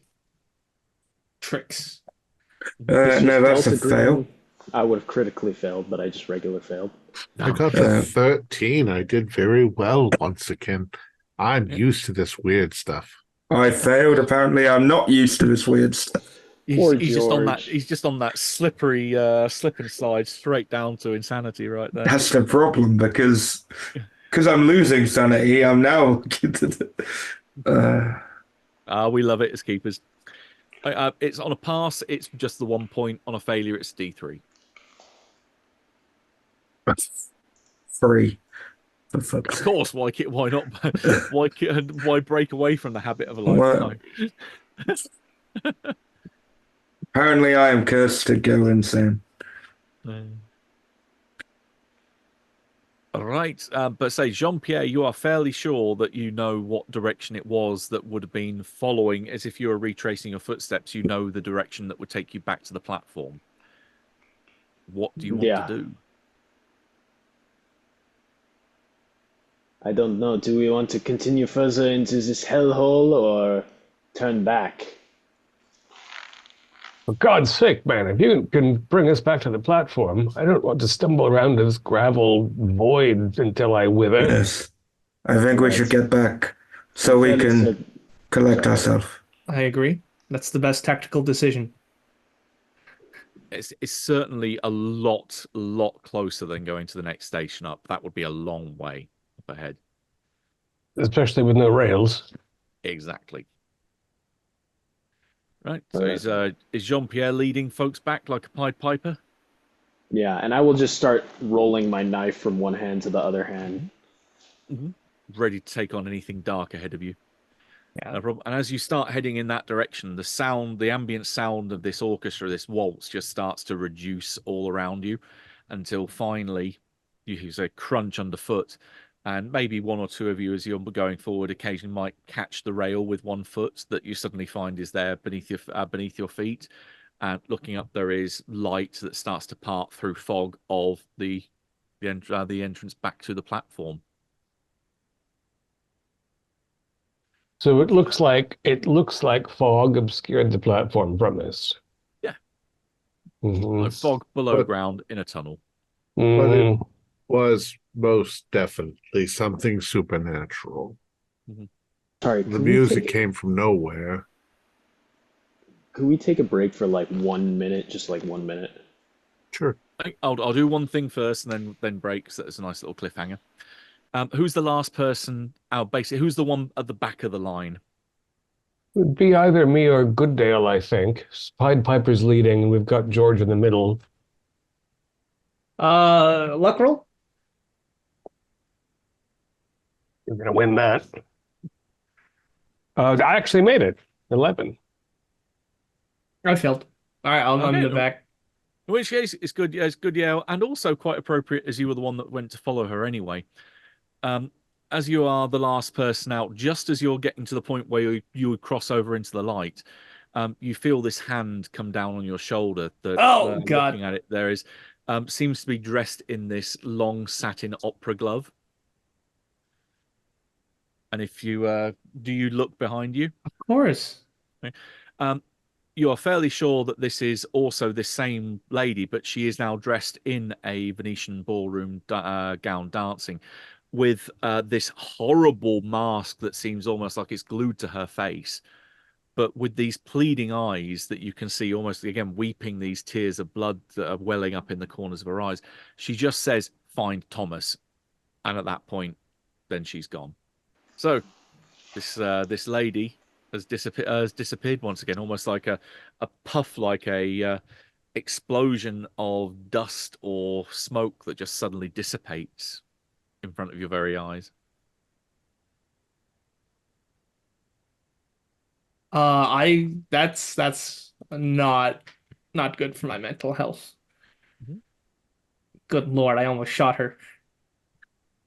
Tricks. No, that's a Delta fail. Green, I would have critically failed, but I just regular failed. I got to 13. I did very well once again. I'm used to this weird stuff. I failed. Apparently, I'm not used to this weird stuff. He's just on that slippery slip and slide straight down to insanity right there. That's the problem because I'm losing sanity. I'm now. We love it as keepers. It's on a pass, it's just the 1 point. On a failure, it's D3. free. For fuck's Of sake. course, why not? Why break away from the habit of a Well, lifetime? apparently I am cursed to go insane. All right, but say, Jean-Pierre, you are fairly sure that you know what direction it was that would have been following, as if you were retracing your footsteps, you know the direction that would take you back to the platform. What do you want to do? I don't know. Do we want to continue further into this hellhole or turn back? For God's sake, man, if you can bring us back to the platform, I don't want to stumble around this gravel void until I wither. Yes. I think we should get back so we can collect ourselves. I agree. That's the best tactical decision. It's certainly a lot closer than going to the next station up. That would be a long way up ahead. Especially with no rails. Exactly. Right. So is Jean-Pierre leading folks back like a Pied Piper? Yeah, and I will just start rolling my knife from one hand to the other hand. Ready to take on anything dark ahead of you. Yeah. And as you start heading in that direction, the ambient sound of this orchestra, this waltz, just starts to reduce all around you until finally you hear a crunch underfoot. And maybe one or two of you, as you're going forward, occasionally might catch the rail with one foot that you suddenly find is there beneath your feet. And looking up, there is light that starts to part through fog of the entrance back to the platform. So it looks like fog obscured the platform from us. Yeah. Mm-hmm. Fog below ground in a tunnel. But it was most definitely something supernatural. Sorry, The music came from nowhere. Could we take a break for like 1 minute, just like 1 minute? Sure. I'll do one thing first and then break, so that's a nice little cliffhanger. Who's the last person? Basically, who's the one at the back of the line? Would be either me or Goodale, I think. Pied Piper's leading, and we've got George in the middle. Luck roll? You're gonna win that. I actually made it. 11. I failed. All right, I'm in the back. In which case, it's good. Yeah, it's good. Yeah, and also quite appropriate as you were the one that went to follow her anyway. As you are the last person out, just as you're getting to the point where you would cross over into the light, you feel this hand come down on your shoulder. God! Looking at it, there is seems to be dressed in this long satin opera glove. And if you do you look behind you? Of course. Okay. You are fairly sure that this is also the same lady, but she is now dressed in a Venetian ballroom gown, dancing with this horrible mask that seems almost like it's glued to her face, but with these pleading eyes that you can see almost, again, weeping these tears of blood that are welling up in the corners of her eyes. She just says, "Find Thomas." And at that point, then she's gone. So this lady has disappeared once again, almost like a puff, like a explosion of dust or smoke that just suddenly dissipates in front of your very eyes. That's not good for my mental health. Good Lord, I almost shot her.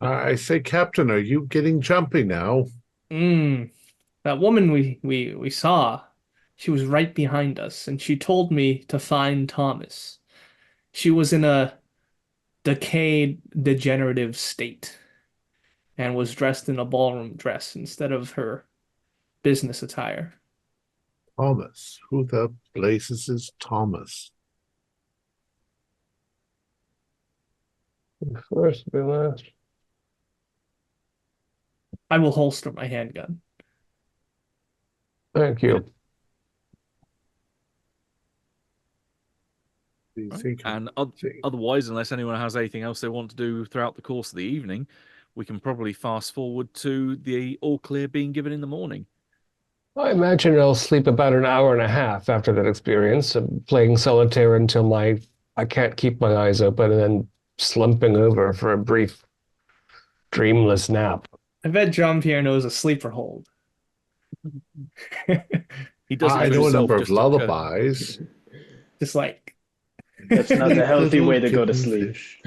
I say, Captain, are you getting jumpy now? That woman we saw, she was right behind us, and she told me to find Thomas. She was in a decayed, degenerative state and was dressed in a ballroom dress instead of her business attire. Thomas. Who the blazes is Thomas? First, be last. I will holster my handgun. Thank you. Do you think? And otherwise, unless anyone has anything else they want to do throughout the course of the evening, we can probably fast forward to the all clear being given in the morning. I imagine I'll sleep about an hour and a half after that experience of playing solitaire until I can't keep my eyes open, and then slumping over for a brief dreamless nap. I bet Jean-Pierre knows a sleeper hold. He doesn't I for know a himself, number of just to- lullabies. Just like, That's not the Sleep, healthy little way to go to kitten sleep. fish.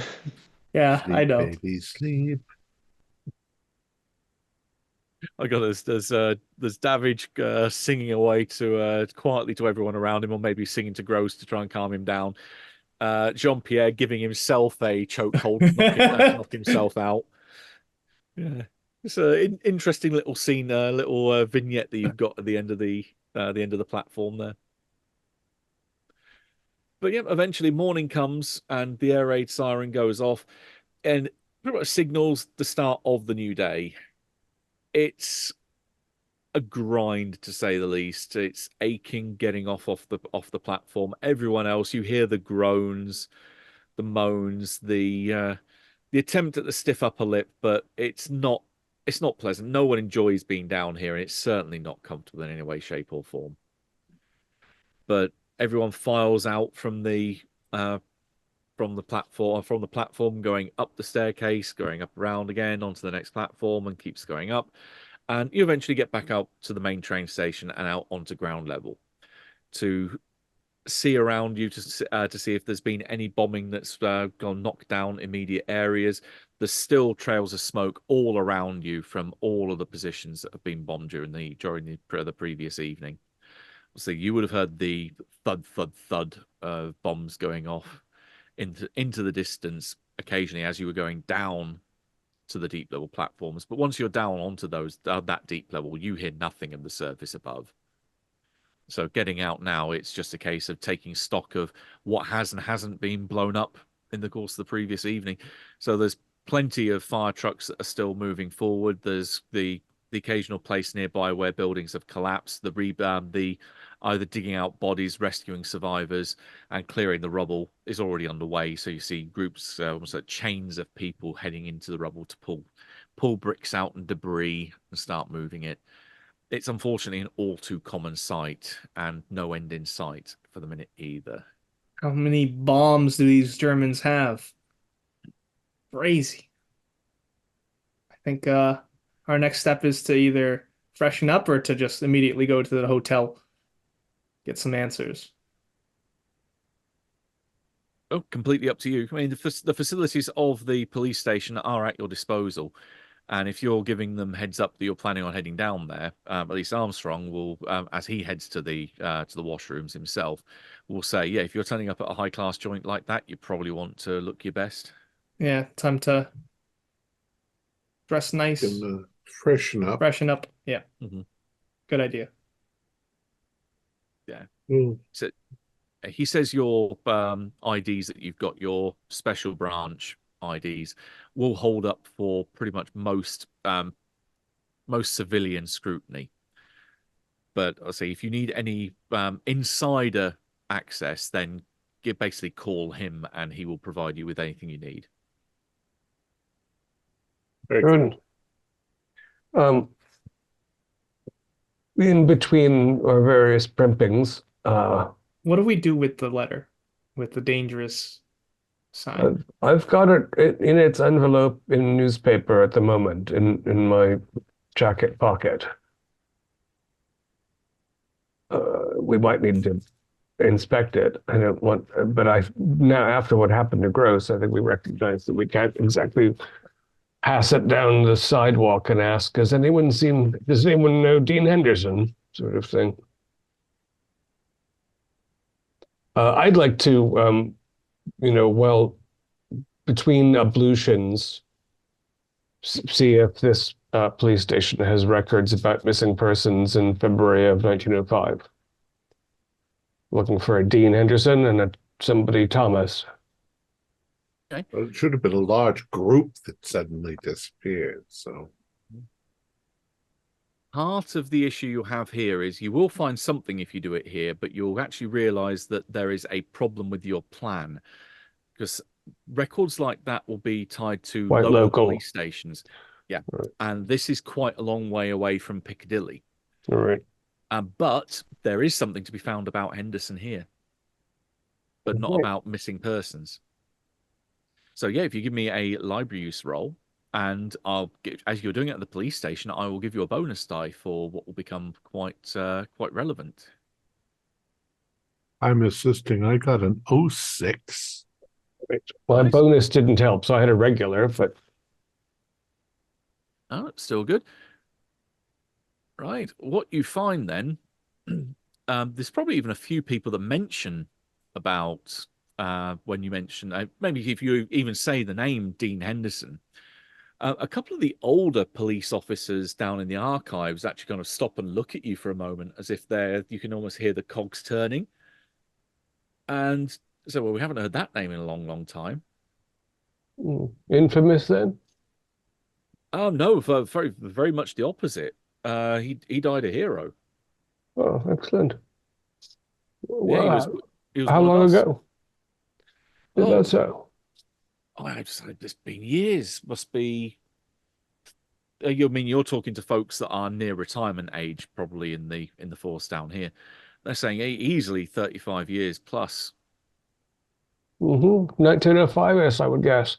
yeah, I Sleep, know. baby, sleep. I got there's Davidge singing away to quietly to everyone around him, or maybe singing to Gross to try and calm him down. Jean-Pierre giving himself a chokehold, knock himself out. Yeah, it's an interesting little scene, little vignette that you've got at the end of the platform there. But yeah, eventually morning comes and the air raid siren goes off, and pretty much signals the start of the new day. It's a grind, to say the least. It's aching getting off the platform. Everyone else, you hear the groans, the moans, the attempt at the stiff upper lip, but it's not pleasant. No one enjoys being down here, and it's certainly not comfortable in any way, shape, or form. But everyone files out from the platform, going up the staircase, going up around again onto the next platform, and keeps going up. And you eventually get back out to the main train station and out onto ground level to see around you, to see if there's been any bombing that's gone knocked down immediate areas. There's still trails of smoke all around you from all of the positions that have been bombed during the previous evening. So you would have heard the thud, thud, thud of bombs going off into the distance occasionally as you were going down to the deep level platforms. But once you're down onto those that deep level, you hear nothing of the surface above. So getting out now, it's just a case of taking stock of what has and hasn't been blown up in the course of the previous evening. So there's plenty of fire trucks that are still moving forward. There's the occasional place nearby where buildings have collapsed. The either digging out bodies, rescuing survivors, and clearing the rubble is already underway. So you see groups, almost like chains of people heading into the rubble to pull bricks out and debris and start moving it. It's unfortunately an all too common sight, and no end in sight for the minute either. How many bombs do these Germans have? Crazy. I think our next step is to either freshen up or to just immediately go to the hotel, get some answers. Oh, completely up to you. I mean, the facilities of the police station are at your disposal. And if you're giving them heads up that you're planning on heading down there, at least Armstrong will, as he heads to the washrooms himself, will say, yeah, if you're turning up at a high-class joint like that, you probably want to look your best. Yeah, time to dress nice, Gonna freshen up. freshen up. Yeah, good idea. Yeah. Mm. So he says your IDs that you've got, your special branch IDs, will hold up for pretty much most civilian scrutiny. But I'll say if you need any insider access, then you basically call him and he will provide you with anything you need. Good. In between our various primpings, What do we do with the letter, with the dangerous sign? I've got it in its envelope in newspaper at the moment in my jacket pocket. We might need to inspect it. I don't want, but now after what happened to Gross, I think we recognize that we can't exactly pass it down the sidewalk and ask, does anyone know Dean Henderson, sort of thing. I'd like to, between ablutions, see if this police station has records about missing persons in February of 1905. Looking for a Dean Henderson and somebody Thomas. Okay. Well, it should have been a large group that suddenly disappeared. So part of the issue you have here is you will find something if you do it here, but you'll actually realize that there is a problem with your plan, because records like that will be tied to local police stations. Yeah. Right. And this is quite a long way away from Piccadilly. All right. But there is something to be found about Henderson here, but not about missing persons. So yeah, if you give me a library use roll, and as you're doing it at the police station, I will give you a bonus die for what will become quite relevant. I'm assisting. I got an 06. My Nice. bonus didn't help, so I had a regular, but Oh, it's still good. Right. What you find then, there's probably even a few people that mention about when you mention, maybe if you even say the name Dean Henderson, a couple of the older police officers down in the archives actually kind of stop and look at you for a moment as if you can almost hear the cogs turning. And so, well, we haven't heard that name in a long, long time. infamous then? Oh, no, very, very much the opposite. He died a hero. Oh, excellent. Yeah, Wow. he was How one of long us. ago? Is Oh, that so? it's been years. Must be. I mean, you're talking to folks that are near retirement age, probably in the force down here. They're saying easily 35 years plus. 1905, yes, I would guess.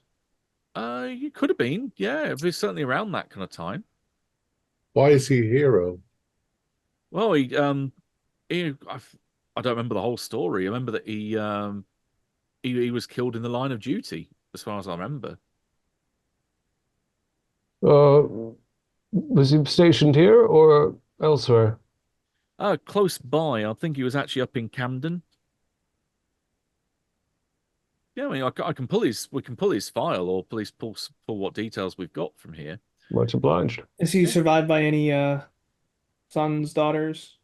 You could have been, yeah. It was certainly around that kind of time. Why is he a hero? Well, I don't remember the whole story. I remember that he was killed in the line of duty, as far as I remember. Was he stationed here or elsewhere? Close by. I think he was actually up in Camden. Yeah, I mean, we can pull his file, or police pull what details we've got from here. Much obliged. Is he survived by any sons, daughters?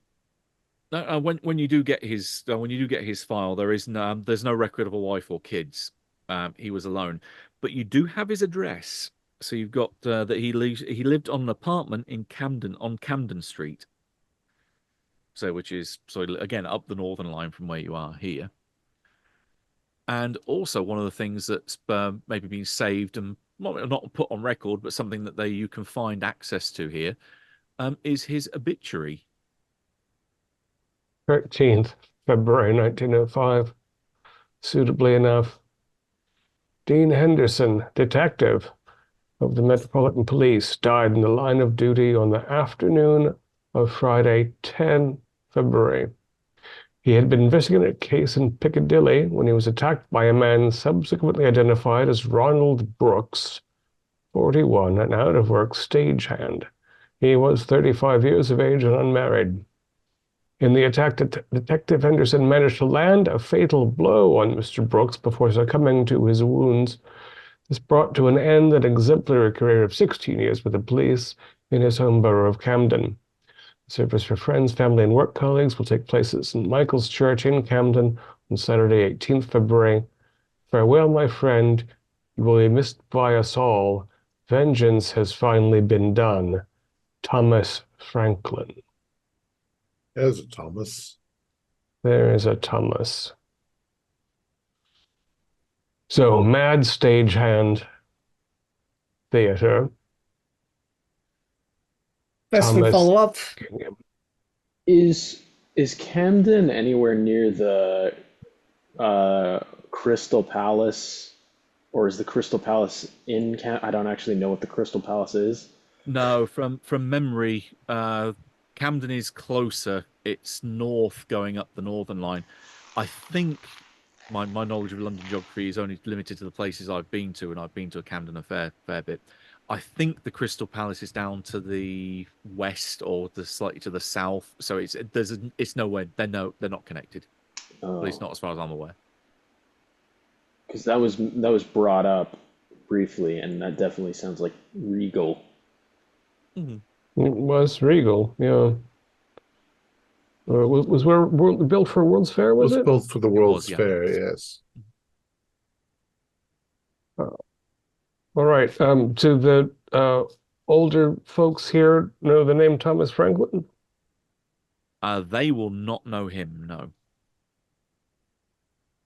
No, when you do get his file, there's no record of a wife or kids. He was alone, but you do have his address. So you've got that he lived on an apartment in Camden on Camden Street. So which is again up the northern line from where you are here. And also one of the things that's maybe been saved and not put on record, but something that you can find access to here, is his obituary. 13th February 1905. Suitably enough. Dean Henderson, detective of the Metropolitan Police, died in the line of duty on the afternoon of Friday, 10 February. He had been investigating a case in Piccadilly when he was attacked by a man subsequently identified as Ronald Brooks, 41, an out-of-work stagehand. He was 35 years of age and unmarried. In the attack, Detective Henderson managed to land a fatal blow on Mr. Brooks before succumbing to his wounds. This brought to an end an exemplary career of 16 years with the police in his home borough of Camden. Service for friends, family, and work colleagues will take place at St. Michael's Church in Camden on Saturday, 18th February. Farewell, my friend. You will be missed by us all. Vengeance has finally been done. Thomas Franklin. There's a Thomas. There is a Thomas. So, mad stagehand theater. Best we Thomas follow up. Kingham. Is Camden anywhere near the Crystal Palace, or is the Crystal Palace in I don't actually know what the Crystal Palace is. No, from memory, Camden is closer. It's north, going up the northern line. I think my knowledge of London geography is only limited to the places I've been to, and I've been to Camden a fair bit. I think the Crystal Palace is down to the west or slightly to the south. So it's nowhere. They're not connected. At least not as far as I'm aware. Because that was brought up briefly, and that definitely sounds like regal. Mm-hmm. It was regal, yeah. Was built for World's Fair, was it? Built for the World's yeah. Fair, yes. All right. To the older folks here know the name Thomas Franklin? They will not know him, no.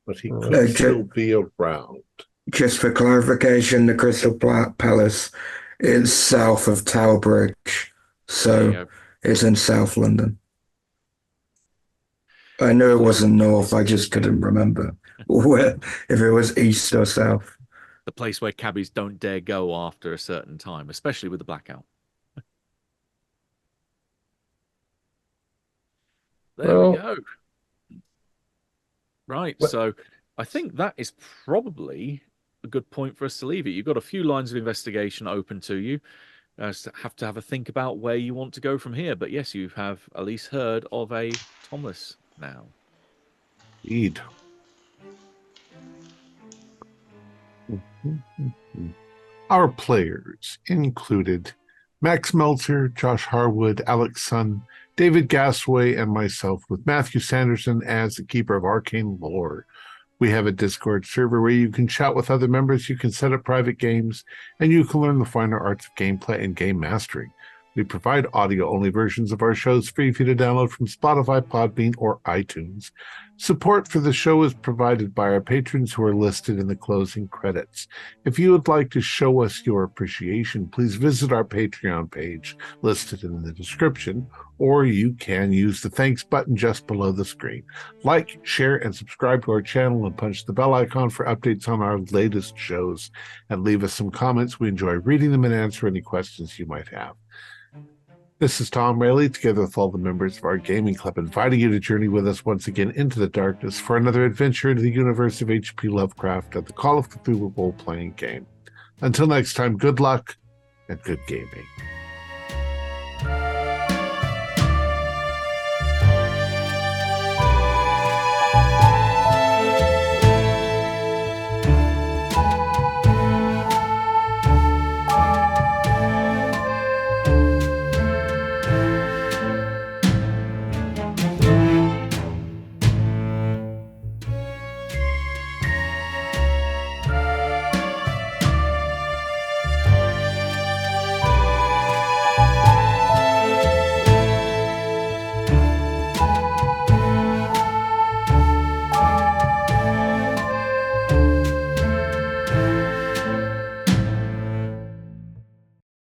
But he could still be around. Just for clarification, the Crystal Palace is south of Tower Bridge, so it's in South London. I knew it wasn't north, I just couldn't remember if it was east or south. the place where cabbies don't dare go after a certain time, especially with the blackout. There we go. Right, so I think that is probably a good point for us to leave it. You've got a few lines of investigation open to you. Have to have a think about where you want to go from here. But yes, you have at least heard of a Thomless now. Indeed. Our players included Max Meltzer, Josh Harwood, Alex Sun, David Gasway, and myself, with Matthew Sanderson as the Keeper of Arcane Lore. We have a Discord server where you can chat with other members, you can set up private games, and you can learn the finer arts of gameplay and game mastering. We provide audio-only versions of our shows free for you to download from Spotify, Podbean, or iTunes. Support for the show is provided by our patrons who are listed in the closing credits. If you would like to show us your appreciation, please visit our Patreon page listed in the description, or you can use the thanks button just below the screen. Like, share, and subscribe to our channel, and punch the bell icon for updates on our latest shows. And leave us some comments. We enjoy reading them and answer any questions you might have. This is Thom Raley, together with all the members of our gaming club, inviting you to journey with us once again into the darkness for another adventure into the universe of H.P. Lovecraft and the Call of Cthulhu role-playing game. Until next time, good luck and good gaming.